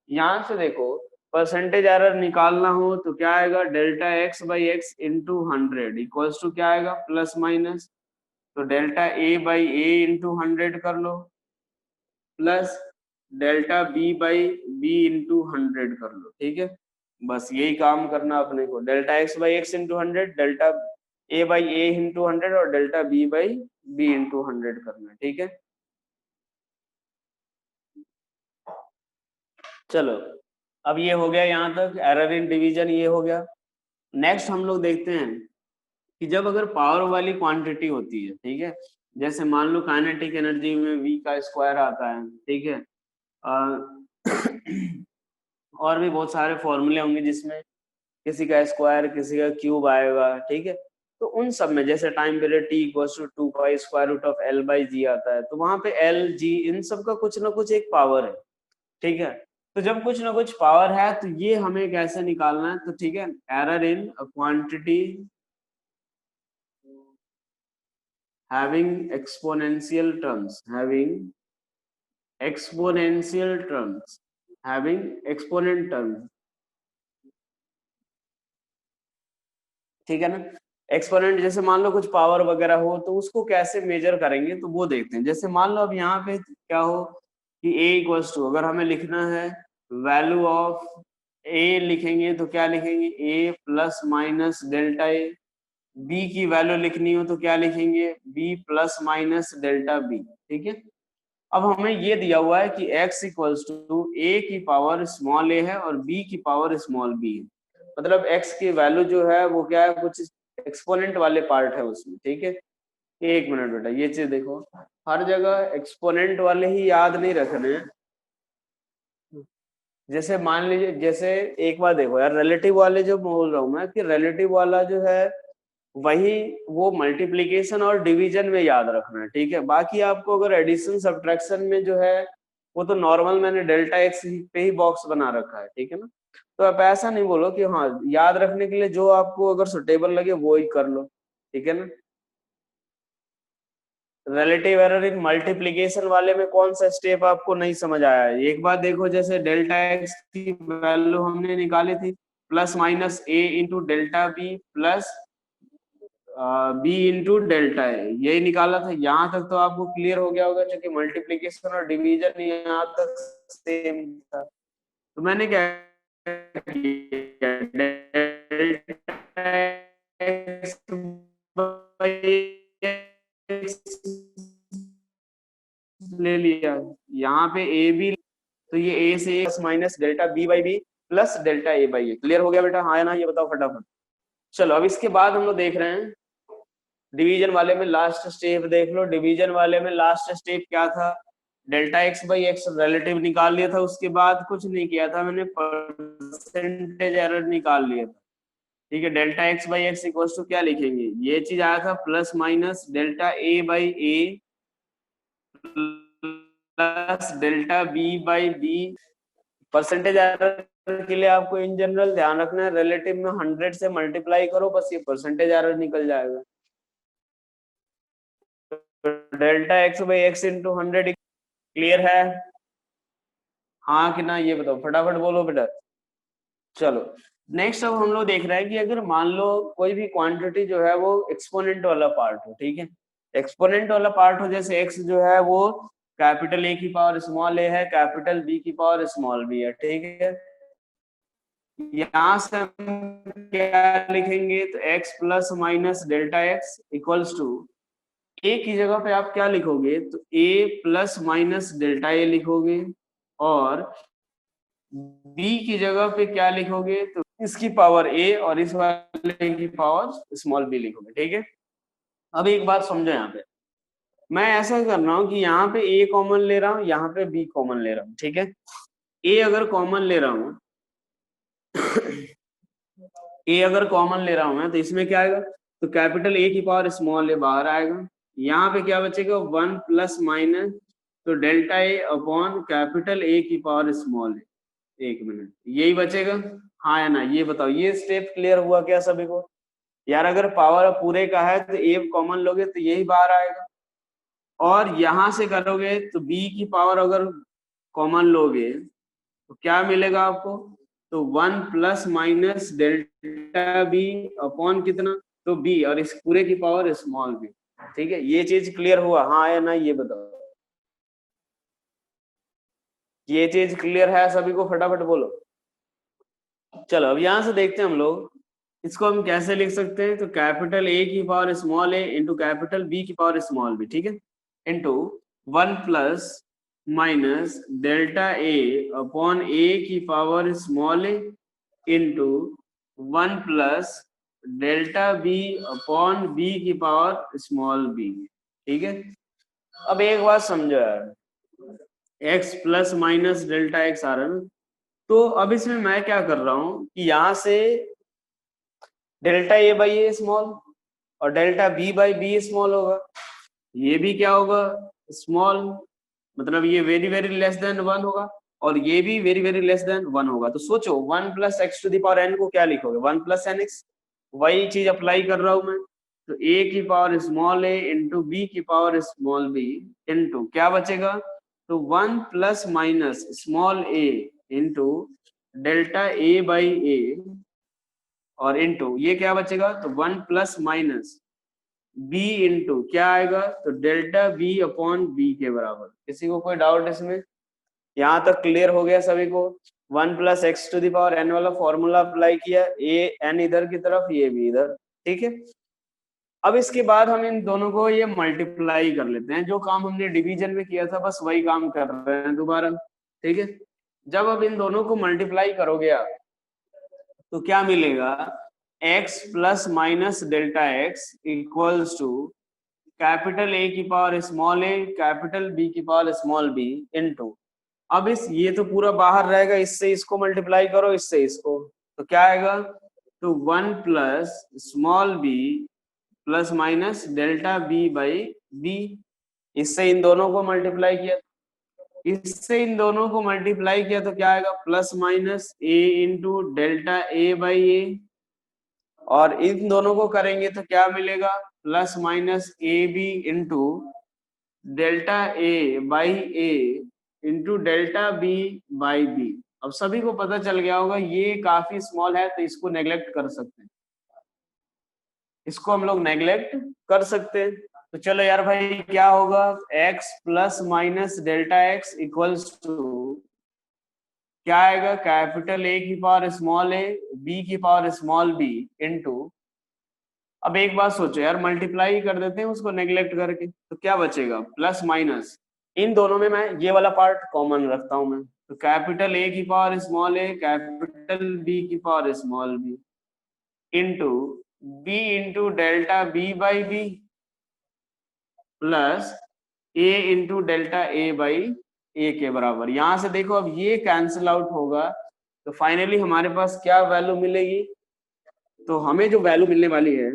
यहां से देखो परसेंटेज एरर निकालना हो तो क्या आएगा, delta x by x into 100 equals to क्या आएगा, प्लस माइनस, तो delta A by A into 100 कर लो, plus delta B by B into 100 कर लो। ठीक है, बस यही काम करना अपने को, delta x by x into 100, delta A by A into 100 और delta B by B into 100 करना है। ठीक है, चलो अब ये हो गया यहाँ तक एरर इन डिवीजन, ये हो गया। नेक्स्ट हम लोग देखते हैं कि जब अगर पावर वाली क्वांटिटी होती है, ठीक है, जैसे मान लो काइनेटिक एनर्जी में v का स्क्वायर आता है, ठीक है, और भी बहुत सारे फॉर्मूले होंगे जिसमें किसी का स्क्वायर किसी का क्यूब आएगा। ठीक है, तो उन सब में जैसे time period t equals to 2 pi square root of l by g आता है, तो वहां पे l g इन सब का कुछ ना कुछ एक पावर है। ठीक है, तो जब कुछ ना कुछ पावर है तो ये हमें कैसे निकालना है, तो ठीक है, error in quantity having exponential terms, having exponent terms, ठीक है ना। एक्सपोनेंट जैसे मान लो कुछ पावर वगैरह हो तो उसको कैसे मेजर करेंगे, तो वो देखते हैं। जैसे मान लो अब यहाँ पे क्या हो कि a इक्वल्स टू, अगर हमें लिखना है वैल्यू ऑफ a लिखेंगे तो क्या लिखेंगे, a plus minus delta a, b की वैल्यू लिखनी हो तो क्या लिखेंगे, b plus minus delta b। ठीक है, अब हमें ये दिया हुआ है कि x इक्वल्स टू a की पावर स्मॉल a है और b की पावर स्मॉल b है, मतलब x की वैल्यू जो है वो क्या है, कुछ एक्सपोनेंट वाले पार्ट है उसमें। ठीक है, एक मिनट बेटा, ये चीज देखो, हर जगह एक्सपोनेंट वाले ही याद नहीं रखने हैं। जैसे मान लीजिए, जैसे एक बार देखो यार, रिलेटिव वाले जो बोल रहा हूं मैं कि रिलेटिव वाला जो है वही वो मल्टीप्लीकेशन और डिवीजन में याद रखना है। ठीक है, बाकी आपको अगर एडिशन सब्ट्रैक्शन में जो है वो तो नॉर्मल मैंने डेल्टा एक्स पे ही बॉक्स बना रखा है। ठीक है ना, तो आप ऐसा नहीं बोलो कि हाँ याद रखने के लिए जो आपको अगर सुटेबल लगे वो ही कर लो। ठीक है ना, रिलेटिव एरर इन मल्टीप्लीकेशन वाले में कौन सा स्टेप आपको नहीं समझ आया है, एक बार देखो, जैसे डेल्टा एक्स की वैल्यू हमने निकाली थी plus minus a into delta b plus B into delta a, यही निकाला था। यहाँ तक तो आपको क्लियर हो गया होगा, क्योंकि मल्टीप्लीकेशन और डिवीजन यहाँ तक सेम था। तो मैंने क्या किया, डेल्टा एक्स बाई एक्स ले लिया, यहाँ पे ए बी, तो ये ए से plus minus delta B by B plus delta A by A. Clear हो गया बेटा, हाँ या ना, ये बताओ फटाफट। चलो अब इसके बाद हम लोग देख रहे हैं डिवीजन वाले में लास्ट स्टेप देख लो। डिवीजन वाले में लास्ट स्टेप क्या था, delta x by x relative निकाल लिया था, उसके बाद कुछ नहीं किया था मैंने, परसेंटेज एरर निकाल लिया था। ठीक है, delta x by X equal to क्या लिखेंगे, ये चीज आया था plus minus delta A by A plus delta B by B. Percentage error के लिए आपको इन जनरल ध्यान रखना है, रिलेटिव में 100 से मल्टीप्लाई करो, बस ये परसेंटेज एरर निकल जाएगा। Delta x by x into 100, clear है, हाँ कि ना, ये बताओ फटाफट बोलो बेटा। चलो नेक्स्ट अब हम लोग देख रहे हैं कि अगर मान लो कोई भी क्वांटिटी जो है वो एक्सपोनेंट वाला पार्ट हो, ठीक है, एक्सपोनेंट वाला पार्ट हो, जैसे एक्स जो है वो कैपिटल ए की पावर स्मॉल ए है, कैपिटल बी की पावर स्मॉल बी है। ठीक है, यहां से हम क्या लिखेंगे, तो x plus minus delta x equals to, ए की जगह पे आप क्या लिखोगे, तो a plus minus delta a लिखोगे, और b की जगह पे क्या लिखोगे, तो इसकी पावर a और इस वाले की पावर स्मॉल b लिखोगे। ठीक है, अब एक बात समझो, यहाँ पे मैं ऐसा कर रहा हूँ कि यहाँ पे a कॉमन ले रहा हूँ, यहाँ पे b कॉमन ले रहा हूँ। ठीक है, a अगर कॉमन ले रहा हूँ ए अगर कॉमन ले रहा हूं मैं, तो इसमें क्या आएगा, तो कैपिटल ए की पावर स्मॉल ए बाहर आएगा, यहाँ पे क्या बचेगा, 1 प्लस माइनस, तो delta A upon capital A की पावर स्मॉल ए। एक मिनट, यही बचेगा, हाँ या ना, ये बताओ, ये स्टेप क्लियर हुआ क्या सभी को यार। अगर पावर पूरे का है तो ए कॉमन लोगे तो यही बाहर आएगा, और यहां से करोगे तो बी की पावर अगर कॉमन लोगे तो क्या मिलेगा आपको, तो 1 plus minus delta B upon कितना, तो बी, और इस पूरे की पावर स्मॉल बी। ठीक है, ये चीज क्लियर हुआ, हाँ या ना ये बताओ। ये चीज क्लियर है सभी को, फटाफट बोलो। चलो अब यहां से देखते हैं हम लोग, इसको हम कैसे लिख सकते हैं। तो कैपिटल ए की पावर स्मॉल ए इंटू कैपिटल बी की पावर स्मॉल बी, ठीक है, into 1 plus minus delta A upon a की पावर स्मॉल ए into 1 plus delta B upon b की पावर स्मॉल बी। ठीक है, अब एक बात समझो यार, x plus minus delta x आ रहा है ना, तो अब इसमें मैं क्या कर रहा हूं कि यहां से delta A by A small और delta B by B small होगा, ये भी क्या होगा, स्मॉल, मतलब ये वेरी वेरी लेस देन 1 होगा और ये भी वेरी वेरी लेस देन 1 होगा। तो सोचो 1 plus x to the power N को क्या लिखोगे, 1 प्लस एन एक्स, वही चीज अप्लाई कर रहा हूं मैं। तो ए की पावर स्मॉल ए इंटू बी की पावर स्मॉल बी इंटू क्या बचेगा, तो 1 plus minus small A into delta A by a और इंटू ये क्या बचेगा, तो 1 प्लस माइनस बी इंटू क्या आएगा, तो डेल्टा बी अपॉन बी के बराबर। किसी को कोई डाउट इसमें, यहां तक क्लियर हो गया सभी को। 1 plus x to the power N वाला फॉर्मूला अप्लाई किया, ए एन इधर की तरफ, ये भी इधर। ठीक है, अब इसके बाद हम इन दोनों को ये मल्टीप्लाई कर लेते हैं, जो काम हमने डिवीजन में किया था बस वही काम कर रहे हैं दोबारा। ठीक है, जब अब इन दोनों को मल्टीप्लाई करोगे आप तो क्या मिलेगा, x plus minus delta x equals to capital A की power small A capital B की पावर स्मॉल बी इंटू, अब इस ये तो पूरा बाहर रहेगा, इससे इसको मल्टीप्लाई करो, इससे इसको, तो क्या आएगा, तो 1 plus small B plus minus delta B by B. इससे इन दोनों को मल्टीप्लाई किया, इससे इन दोनों को मल्टीप्लाई किया तो क्या आएगा, plus minus a into delta A by a, और इन दोनों को करेंगे तो क्या मिलेगा, plus minus a B into delta A by A into delta B by B. अब सभी को पता चल गया होगा ये काफी स्मॉल है तो इसको नेग्लेक्ट कर सकते हैं, इसको हम लोग नेग्लेक्ट कर सकते हैं। तो चलो यार भाई क्या होगा, x plus minus delta x equals to क्या आएगा, कैपिटल ए की पावर स्मॉल ए बी की पावर स्मॉल बी इंटू, अब एक बात सोचो यार, मल्टीप्लाई कर देते हैं उसको नेग्लेक्ट करके, तो क्या बचेगा, प्लस माइनस, इन दोनों में मैं ये वाला पार्ट कॉमन रखता हूं मैं, तो कैपिटल ए की power small A capital B की power small B into B into delta B by B plus A into delta A by ए के बराबर। यहां से देखो अब ये कैंसिल आउट होगा तो फाइनली हमारे पास क्या वैल्यू मिलेगी, तो हमें जो वैल्यू मिलने वाली है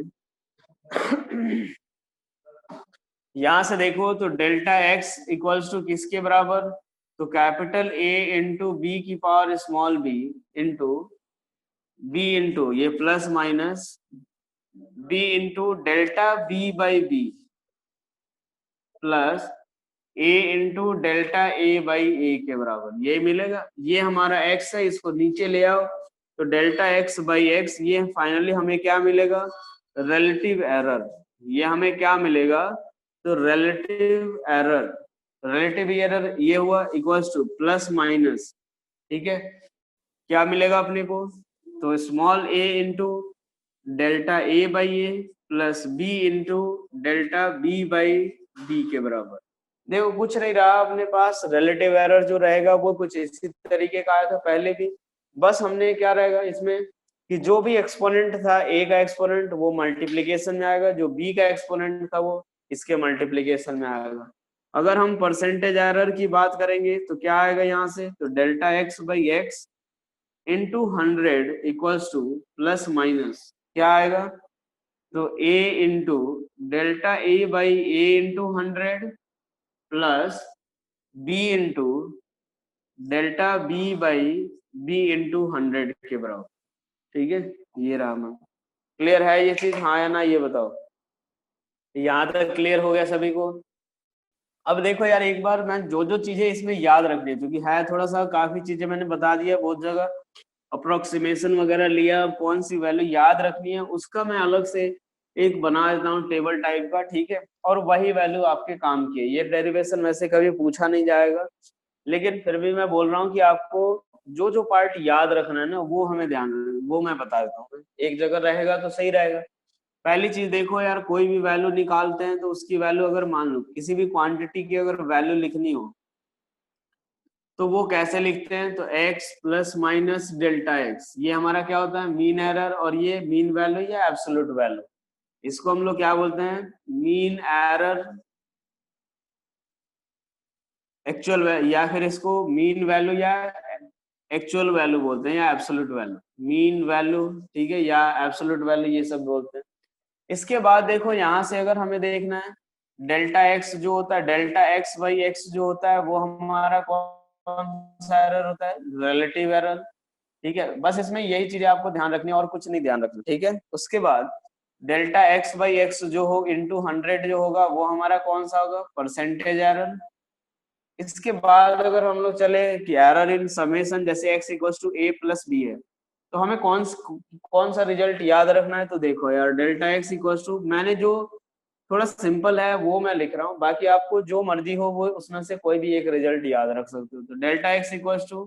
यहां से देखो तो डेल्टा एक्स इक्वल्स टू किसके बराबर, तो कैपिटल ए इंटू बी की power small B into B into ये plus minus b into delta B by B plus A into delta A by ए के बराबर, ये मिलेगा। ये हमारा एक्स है, इसको नीचे ले आओ तो डेल्टा एक्स बाई एक्स, ये फाइनली हमें क्या मिलेगा, रिलेटिव एरर। ये हमें क्या मिलेगा, तो रिलेटिव एरर, रिलेटिव एरर ये हुआ इक्वल्स टू प्लस माइनस, ठीक है, क्या मिलेगा अपने को, तो small A into delta A by A plus B into delta B by B के बराबर। देखो कुछ नहीं रहा अपने पास, रिलेटिव एरर जो रहेगा वो कुछ इसी तरीके का आया था पहले भी, बस हमने क्या रहेगा इसमें कि जो भी एक्सपोनेंट था ए का एक्सपोनेंट वो मल्टीप्लिकेशन में आएगा, जो बी का एक्सपोनेंट था वो इसके मल्टीप्लिकेशन में आएगा। अगर हम परसेंटेज एरर की बात करेंगे तो क्या आएगा यहाँ से, तो delta x by x into 100 equals to plus minus क्या आएगा, तो a into delta A by A into 100 plus B into delta B by B into 100 के बराबर। ठीक है, ये रहा मैम, क्लियर है ये चीज, हाँ या ना ये बताओ। यहाँ तक क्लियर हो गया सभी को। अब देखो यार एक बार मैं जो जो चीजें इसमें याद रखनी है, क्योंकि है थोड़ा सा काफी चीजें मैंने बता दिया बहुत जगह, अप्रोक्सीमेशन वगैरह लिया, कौन सी वैल्यू याद रखनी है उसका मैं अलग से एक बना देता हूँ टेबल टाइप का, ठीक है, और वही वैल्यू आपके काम की है। ये डेरिवेशन वैसे कभी पूछा नहीं जाएगा, लेकिन फिर भी मैं बोल रहा हूँ कि आपको जो जो पार्ट याद रखना है ना वो हमें ध्यान, वो मैं बता देता हूँ, एक जगह रहेगा तो सही रहेगा। पहली चीज देखो यार, कोई भी वैल्यू निकालते हैं तो उसकी वैल्यू अगर मान लो किसी भी क्वांटिटी की अगर वैल्यू लिखनी हो तो वो कैसे लिखते हैं, तो x plus minus delta x, ये हमारा क्या होता है, मीन एरर, और ये मीन वैल्यू या एब्सोल्यूट वैल्यू, इसको हम लोग क्या बोलते हैं, मीन एरर एक्चुअल, या फिर इसको मीन वैल्यू या एक्चुअल वैल्यू बोलते हैं, या एब्सोल्यूट वैल्यू, मीन वैल्यू, ठीक है, या एब्सोल्यूट वैल्यू, ये सब बोलते हैं। इसके बाद देखो यहाँ से अगर हमें देखना है डेल्टा एक्स जो होता है, डेल्टा एक्स बाई एक्स जो होता है वो हमारा कौन सा एरर होता है, रिलेटिव एरर, ठीक है। बस इसमें यही चीजें आपको ध्यान रखनी है और कुछ नहीं ध्यान रखना, ठीक है। उसके बाद डेल्टा एक्स बाई एक्स जो हो इंटू 100 जो होगा वो हमारा कौन सा होगा, परसेंटेज एरर। इसके बाद अगर हम लोग चले कि एरर इन समेशन, जैसे x equals to a plus B है, तो हमें कौन सा रिजल्ट याद रखना है, तो देखो यार डेल्टा एक्स इक्वल्स टू, मैंने जो थोड़ा सिंपल है वो मैं लिख रहा हूँ, बाकी आपको जो मर्जी हो वो उसमें से कोई भी एक रिजल्ट याद रख सकते हो। तो delta x equals to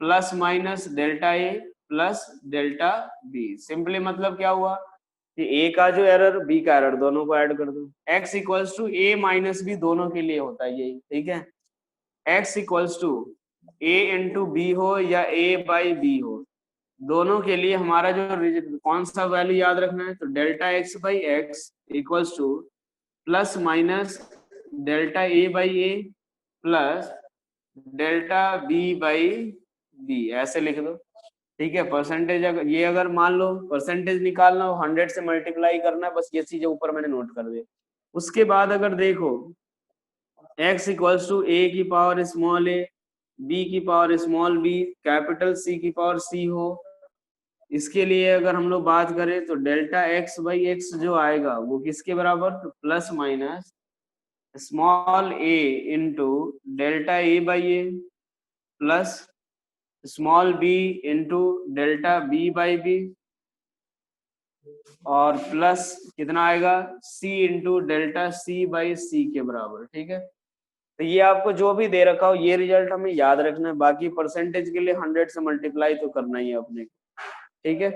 plus minus delta a plus delta b, simply मतलब क्या हुआ कि ए का जो एरर बी का एरर दोनों को ऐड कर दो। x equals to A minus B दोनों के लिए होता है यही, ठीक है। x equals to A into B हो या ए बाई बी हो, दोनों के लिए हमारा जो कौन सा वैल्यू याद रखना है, तो delta x by x equals to plus minus delta A by A plus delta B by B, ऐसे लिख दो, ठीक है। परसेंटेज अगर ये अगर मान लो परसेंटेज निकालना हो 100 से मल्टीप्लाई करना है, बस ये चीजें ऊपर मैंने नोट कर दी। उसके बाद अगर देखो x इक्वल्स टू ए की पावर स्मॉल ए, बी की power small B, capital C की पावर सी हो, इसके लिए अगर हम लोग बात करें तो डेल्टा एक्स बाई एक्स जो आएगा वो किसके बराबर, तो plus minus small A into delta A by A plus small B into delta B by b, और प्लस कितना आएगा c into delta c by c के बराबर, ठीक है। तो ये आपको जो भी दे रखा हो ये रिजल्ट हमें याद रखना है, बाकी परसेंटेज के लिए 100 से मल्टीप्लाई तो करना ही है अपने, ठीक है।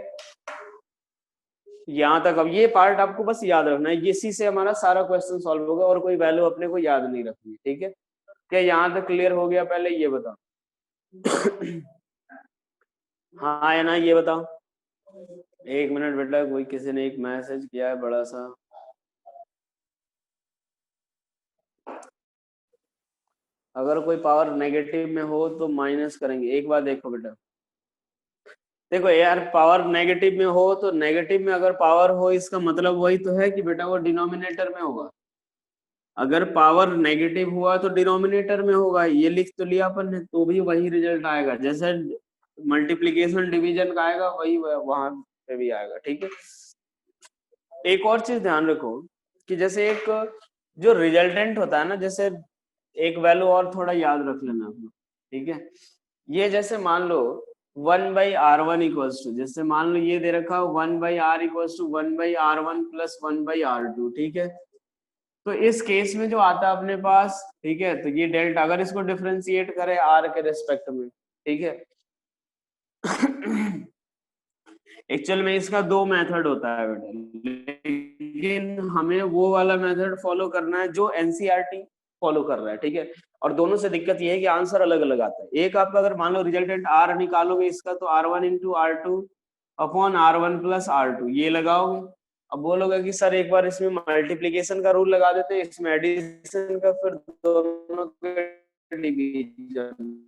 यहाँ तक अब ये पार्ट आपको बस याद रखना है, इसी से हमारा सारा क्वेश्चन सॉल्व होगा, और कोई वैल्यू अपने को याद नहीं रखनी, ठीक है। क्या यहाँ तक क्लियर हो गया, पहले ये बताओ। हाँ या ना, ये बताओ। एक मिनट बेटा, कोई किसी ने एक मैसेज किया है बड़ा सा। अगर कोई पावर नेगेटिव में हो तो माइनस करेंगे, एक बार देखो बेटा, देखो यार पावर नेगेटिव में हो तो नेगेटिव में अगर पावर हो इसका मतलब वही तो है कि बेटा वो डिनोमिनेटर में होगा। अगर पावर नेगेटिव हुआ तो डिनोमिनेटर में होगा, ये लिख तो लिया अपन ने, तो भी वही रिजल्ट आएगा, जैसे मल्टीप्लिकेशन डिवीजन का आएगा वही वहां पे भी आएगा, ठीक है। एक और चीज ध्यान रखो कि जैसे एक जो रिजल्टेंट होता है ना, जैसे एक वैल्यू और थोड़ा याद रख लेना अपना, ठीक है। ये जैसे मान लो 1/r1 इक्वल्स टू, जैसे मान लो ये दे रखा हो 1/r equals to 1/r1 plus 1/r2, ठीक है। तो इस केस में जो आता है अपने पास, ठीक है, तो ये डेल्टा अगर इसको डिफरेंशिएट करें r के रेस्पेक्ट में, ठीक है। एक्चुअल में इसका दो मेथड होता है बेटा, लेकिन हमें वो वाला मेथड फॉलो करना है जो एनसीईआरटी फॉलो कर रहा है, ठीक है। और दोनों से दिक्कत ये है कि आंसर अलग अलग आता है। एक आपका अगर मान लो रिजल्टेंट आर निकालोगे इसका, तो r1 into r2 upon r1 plus r2 ये लगाओगे। अब बोलोगे कि सर एक बार इसमें मल्टीप्लीकेशन का रूल लगा देते हैं, इसमें एडिशन का, फिर दोनों के डिवीजन।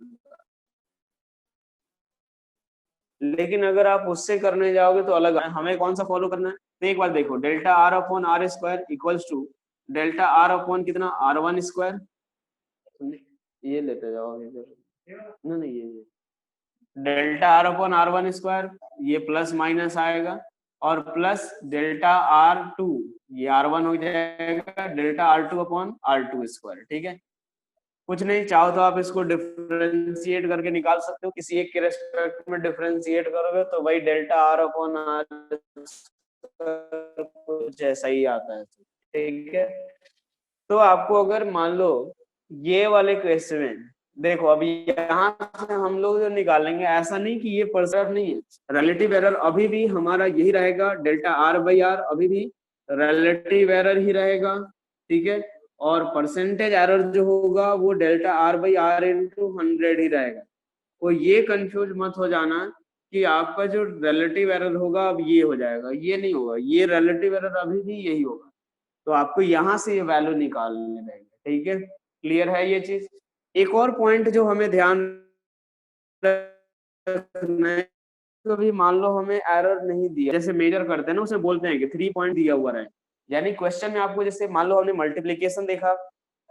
लेकिन अगर आप उससे करने जाओगे तो अलग, हमें कौन सा फॉलो करना है, तो एक बार देखो delta R upon R square equals to delta R upon कितना r1 स्क्वायर, ये लेते जाओ इधर, नहीं ये delta R upon r1 square, ये प्लस माइनस आएगा, और प्लस डेल्टा r2, ये r1 हो जाएगा delta r2 upon r2 square, ठीक है। कुछ नहीं, चाहो तो आप इसको डिफरेंशिएट करके निकाल सकते हो, किसी एक के रेस्पेक्ट में डिफरेंशिएट करोगे तो वही डेल्टा आर अपॉन आर कुछ ऐसा ही आता है, ठीक है। तो आपको अगर मान लो ये वाले केस में देखो, अभी यहाँ से हम लोग जो निकालेंगे, ऐसा नहीं कि ये परसेंट नहीं है, रिलेटिव एरर अभी भी हमारा यही रहेगा, डेल्टा आर बाई आर अभी भी रिलेटिव एरर ही रहेगा, ठीक है। और परसेंटेज एरर जो होगा वो delta R by R into 100 ही रहेगा। तो ये कंफ्यूज मत हो जाना कि आपका जो रिलेटिव एरर होगा अब ये हो जाएगा, ये नहीं होगा, ये रिलेटिव एरर अभी भी यही होगा। तो आपको यहाँ से ये वैल्यू निकालने रहेंगे, ठीक है। क्लियर है ये चीज। एक और पॉइंट जो हमें ध्यान रखना है, कभी मान लो हमें एरर नहीं दिया, जैसे मेजर करते हैं ना, उसमें बोलते हैं कि 3 पॉइंट दिया हुआ है, यानी क्वेश्चन में आपको जैसे मान लो हमने मल्टीप्लीकेशन देखा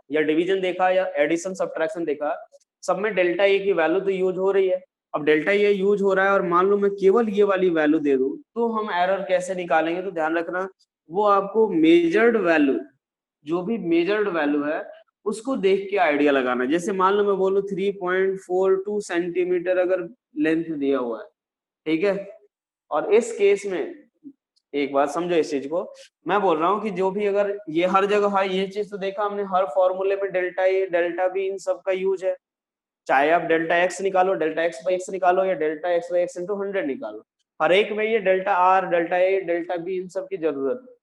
या डिवीजन देखा या एडिशन सब्ट्रैक्शन देखा, सब में डेल्टा ए की वैल्यू तो यूज हो रही है। अब डेल्टा ए यूज हो रहा है और मान लो मैं केवल ये वाली वैल्यू दे दूं, तो हम एरर कैसे निकालेंगे? तो ध्यान रखना, वो आपको मेजर्ड वैल्यू, जो भी मेजर्ड वैल्यू है उसको देख के आइडिया लगाना। जैसे मान लो मैं बोलूं 3.42 सेंटीमीटर अगर लेंथ दिया हुआ है, ठीक है। और इस केस में एक बात समझो इस चीज को, मैं बोल रहा हूँ कि जो भी अगर ये हर जगह है, ये चीज तो देखा हमने, हर फॉर्मूले में delta A delta be in सब का यूज है। चाहे आप डेल्टा एक्स निकालो, डेल्टा एक्स बाई एक्स निकालो, या delta x by x into 100 निकालो, हर एक में ये delta R delta A delta be in सब की जरूरत है।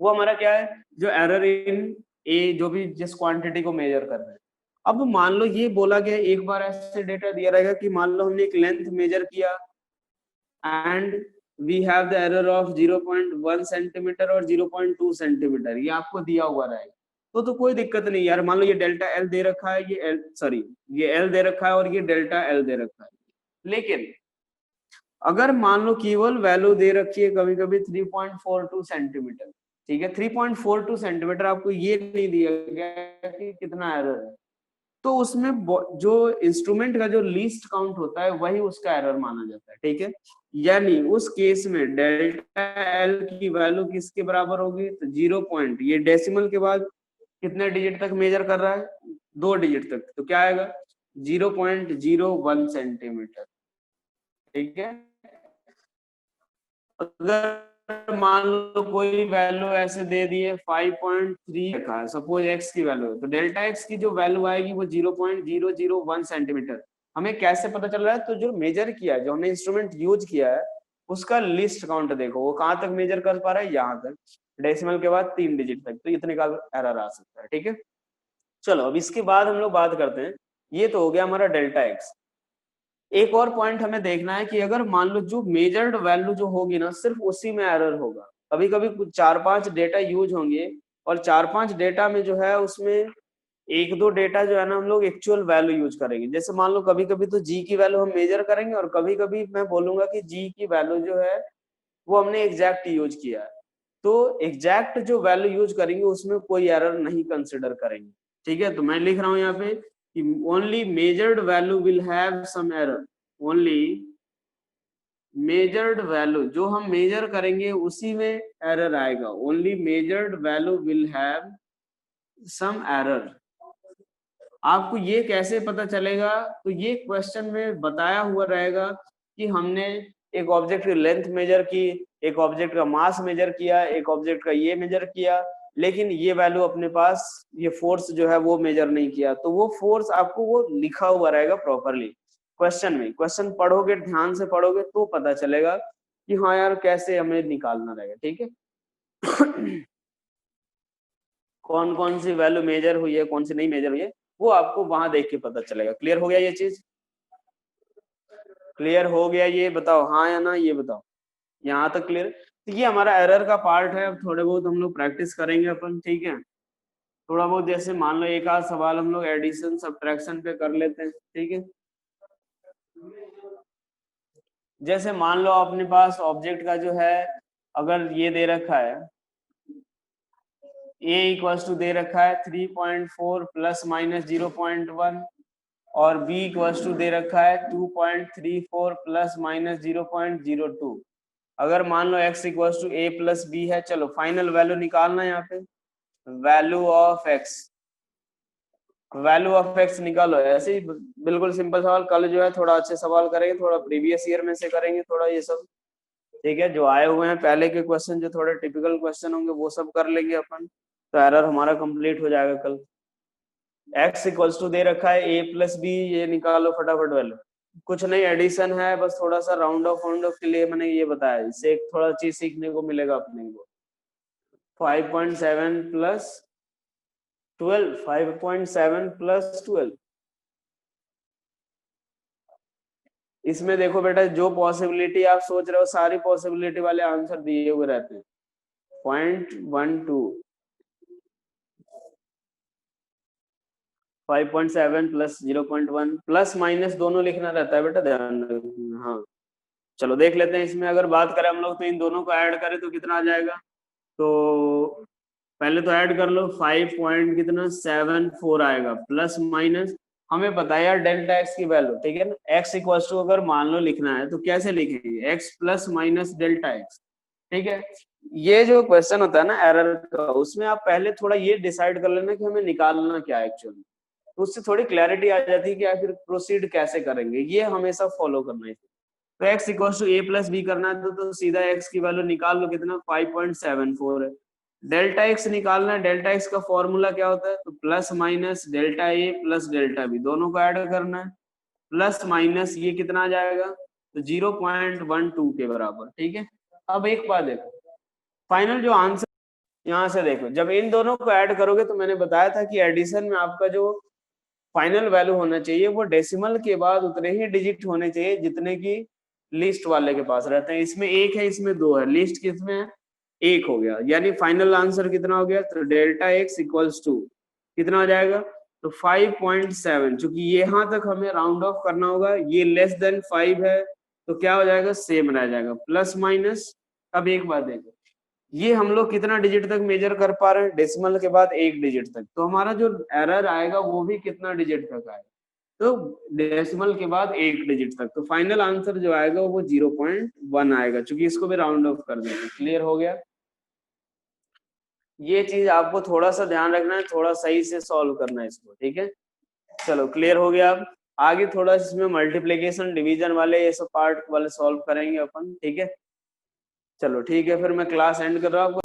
वो हमारा क्या है, जो एरर इन ए, जो भी जिस क्वांटिटी को मेजर कर रहे हैं। अब मान लो ये बोला गया, एक बार ऐसे डेटा दिया रहेगा कि मान लो हमने एक लेंथ मेजर किया and we have the error of 0.1 centimetre और 0.2 सेंटीमीटर, ये आपको दिया हुआ रहेगा। तो कोई दिक्कत नहीं यार, मान लो ये डेल्टा एल दे रखा है, ये एल सॉरी ये एल दे रखा है और ये डेल्टा एल दे रखा है। लेकिन अगर मान लो केवल वैल्यू दे रखी है कभी कभी 3.42 सेंटीमीटर, ठीक है, 3.42 सेंटीमीटर, आपको ये नहीं दिया गया कि कितना एरर है, तो उसमें जो इंस्ट्रूमेंट का जो लीस्ट काउंट होता है वही उसका एरर माना जाता है, ठीक है। यानी उस केस में डेल्टा एल की वैल्यू किसके बराबर होगी? तो 0 पॉइंट, ये डेसिमल के बाद कितने डिजिट तक मेजर कर रहा है? 2 डिजिट तक, तो क्या आएगा? 0.01 सेंटीमीटर, ठीक है। अगर मान लो कोई वैल्यू ऐसे दे दिए 5.3 रखा है, सपोज एक्स की वैल्यू है, तो डेल्टा एक्स की जो वैल्यू आएगी वो 0.001 सेंटीमीटर। हमें कैसे पता चल रहा है? तो जो मेजर किया है, जो हमने इंस्ट्रूमेंट यूज किया है, उसका लिस्ट काउंट देखो, वो कहाँ तक मेजर कर पा रहा है, यहाँ तक, डेसिमल के बाद 3 डिजिट तक, तो इतने का एरर आ सकता है, ठीक है। चलो अब इसके बाद हम लोग बात करते हैं, ये तो हो गया हमारा डेल्टा एक्स। एक और पॉइंट हमें देखना है कि अगर मान लो जो मेजर्ड वैल्यू जो होगी ना, सिर्फ उसी में एरर होगा। कभी कभी कुछ 4-5 डेटा यूज होंगे और 4-5 डेटा में जो है उसमें 1-2 डेटा जो है ना हम लोग एक्चुअल वैल्यू यूज करेंगे। जैसे मान लो कभी कभी तो जी की वैल्यू हम मेजर करेंगे और कभी कभी मैं बोलूंगा कि जी की वैल्यू जो है वो हमने एग्जैक्ट यूज किया है। तो एग्जैक्ट जो वैल्यू यूज करेंगे उसमें कोई एरर नहीं कंसिडर करेंगे, ठीक है। तो मैं लिख रहा हूं यहाँ पे कि only measured value will have some error, only measured value जो हम मेजर करेंगे उसी में एरर आएगा, only measured value will have some error. आपको ये कैसे पता चलेगा? तो ये क्वेश्चन में बताया हुआ रहेगा कि हमने एक ऑब्जेक्ट की लेंथ मेजर की, एक ऑब्जेक्ट का मास मेजर किया, एक ऑब्जेक्ट का ये मेजर किया, लेकिन ये वैल्यू अपने पास, ये फोर्स जो है वो मेजर नहीं किया। तो वो फोर्स आपको वो लिखा हुआ रहेगा प्रॉपरली क्वेश्चन में। क्वेश्चन पढ़ोगे, ध्यान से पढ़ोगे तो पता चलेगा कि हाँ यार कैसे हमें निकालना रहेगा, ठीक है। कौन कौन सी वैल्यू मेजर हुई है, कौन सी नहीं मेजर हुई है, वो आपको वहां देख के पता चलेगा। क्लियर हो गया ये चीज? क्लियर हो गया ये? बताओ हाँ या ना, ये बताओ। यहाँ तक क्लियर? तो ये हमारा एरर का पार्ट है। अब थोड़े बहुत हम लोग प्रैक्टिस करेंगे अपन, ठीक है। थोड़ा बहुत जैसे मान लो एक आध सवाल हम लोग एडिशन सब्ट्रैक्शन पे कर लेते हैं, ठीक है। जैसे मान लो अपने पास ऑब्जेक्ट का जो है, अगर ये दे रखा है a इक्वल्स टू दे रखा है 3.4 प्लस माइनस 0.1 और b इक्वल्स टू दे रखा है 2.34 प्लस माइनस 0.02। अगर मान लो x equals to a plus b है, चलो फाइनल वैल्यू निकालना है यहाँ पे, value of x। Value of X निकालो, ऐसे ही बिल्कुल सिंपल सवाल। कल जो है थोड़ा अच्छे सवाल करेंगे, थोड़ा प्रीवियस ईयर में से करेंगे, थोड़ा ये सब, ठीक है। जो आए हुए हैं पहले के क्वेश्चन, जो थोड़े टिपिकल क्वेश्चन होंगे वो सब कर लेंगे अपन, तो एरर हमारा कंप्लीट हो जाएगा कल। एक्स इक्वल्स टू दे रखा है ए प्लस बी, ये निकालो फटाफट वैल्यू। कुछ नहीं, एडिशन है बस, थोड़ा सा राउंड ऑफ वाउंड ऑफ के लिए मैंने ये बताया, इससे एक थोड़ा चीज सीखने को मिलेगा अपने को। 5.7 प्लस 12, 5.7 प्लस 12। इसमें देखो बेटा, जो पॉसिबिलिटी आप सोच रहे हो सारी पॉसिबिलिटी वाले आंसर दिए हुए रहते हैं। 0.12, 5.7 प्लस 0.1, प्लस माइनस दोनों लिखना रहता है बेटा, ध्यान रखना। हाँ चलो देख लेते हैं। इसमें अगर बात करें हम लोग, तो इन दोनों को ऐड करें तो कितना आ जाएगा। तो पहले तो ऐड कर लो, 5 पॉइंट कितना 74 आएगा, प्लस माइनस हमें पता है यार डेल्टा एक्स की वैल्यू, ठीक है ना। एक्स इक्वल टू अगर मान लो लिखना है तो कैसे लिखेंगे, x plus minus delta x, ठीक है। ये जो क्वेश्चन होता है ना एरर का, उसमें आप पहले थोड़ा ये डिसाइड कर लेना कि हमें निकालना क्या है एक्चुअली, तो उससे थोड़ी क्लैरिटी आ जाती है कि आखिर प्रोसीड कैसे करेंगे, ये हमेशा फॉलो करना है। तो x equal to A plus B करना है तो सीधा x की वैल्यू निकाल लो, कितना 5.74 है। डेल्टा x निकालना है, डेल्टा x का फॉर्मूला क्या होता है, तो plus minus delta a plus delta B, दोनों को ऐड करना है। प्लस माइनस ये कितना आ जाएगा, तो 0.12 के बराबर, ठीक है। अब एक बात देखो, फाइनल जो आंसर यहाँ से देखो, जब इन दोनों को ऐड करोगे तो मैंने बताया था कि एडिशन में आपका जो फाइनल वैल्यू होना चाहिए वो डेसिमल के बाद उतने ही डिजिट होने चाहिए जितने की लिस्ट वाले के पास रहते हैं। इसमें एक है, इसमें दो है, लिस्ट किसमें है, एक हो गया, यानी फाइनल आंसर कितना हो गया, तो डेल्टा एक्स इक्वल्स टू कितना हो जाएगा, तो 5.7। चूंकि यहाँ तक हमें राउंड ऑफ करना होगा, ये लेस देन 5 है, तो क्या हो जाएगा, सेम रह जाएगा, प्लस माइनस। अब एक बात देखो, ये हम लोग कितना डिजिट तक मेजर कर पा रहे हैं, डेसिमल के बाद एक डिजिट तक, तो हमारा जो एरर आएगा वो भी कितना डिजिट तक आएगा, तो डेसिमल के बाद एक डिजिट तक, तो फाइनल आंसर जो आएगा वो 0.1 आएगा, क्योंकि इसको भी राउंड ऑफ कर देंगे। क्लियर हो गया, ये चीज आपको थोड़ा सा ध्यान रखना है, थोड़ा सही से सॉल्व करना है इसको, ठीक है। चलो क्लियर हो गया। अब आगे थोड़ा इसमें मल्टीप्लीकेशन डिवीजन वाले ये सब पार्ट वाले सॉल्व करेंगे अपन, ठीक है। चलो ठीक है, फिर मैं क्लास एंड कर रहा हूँ।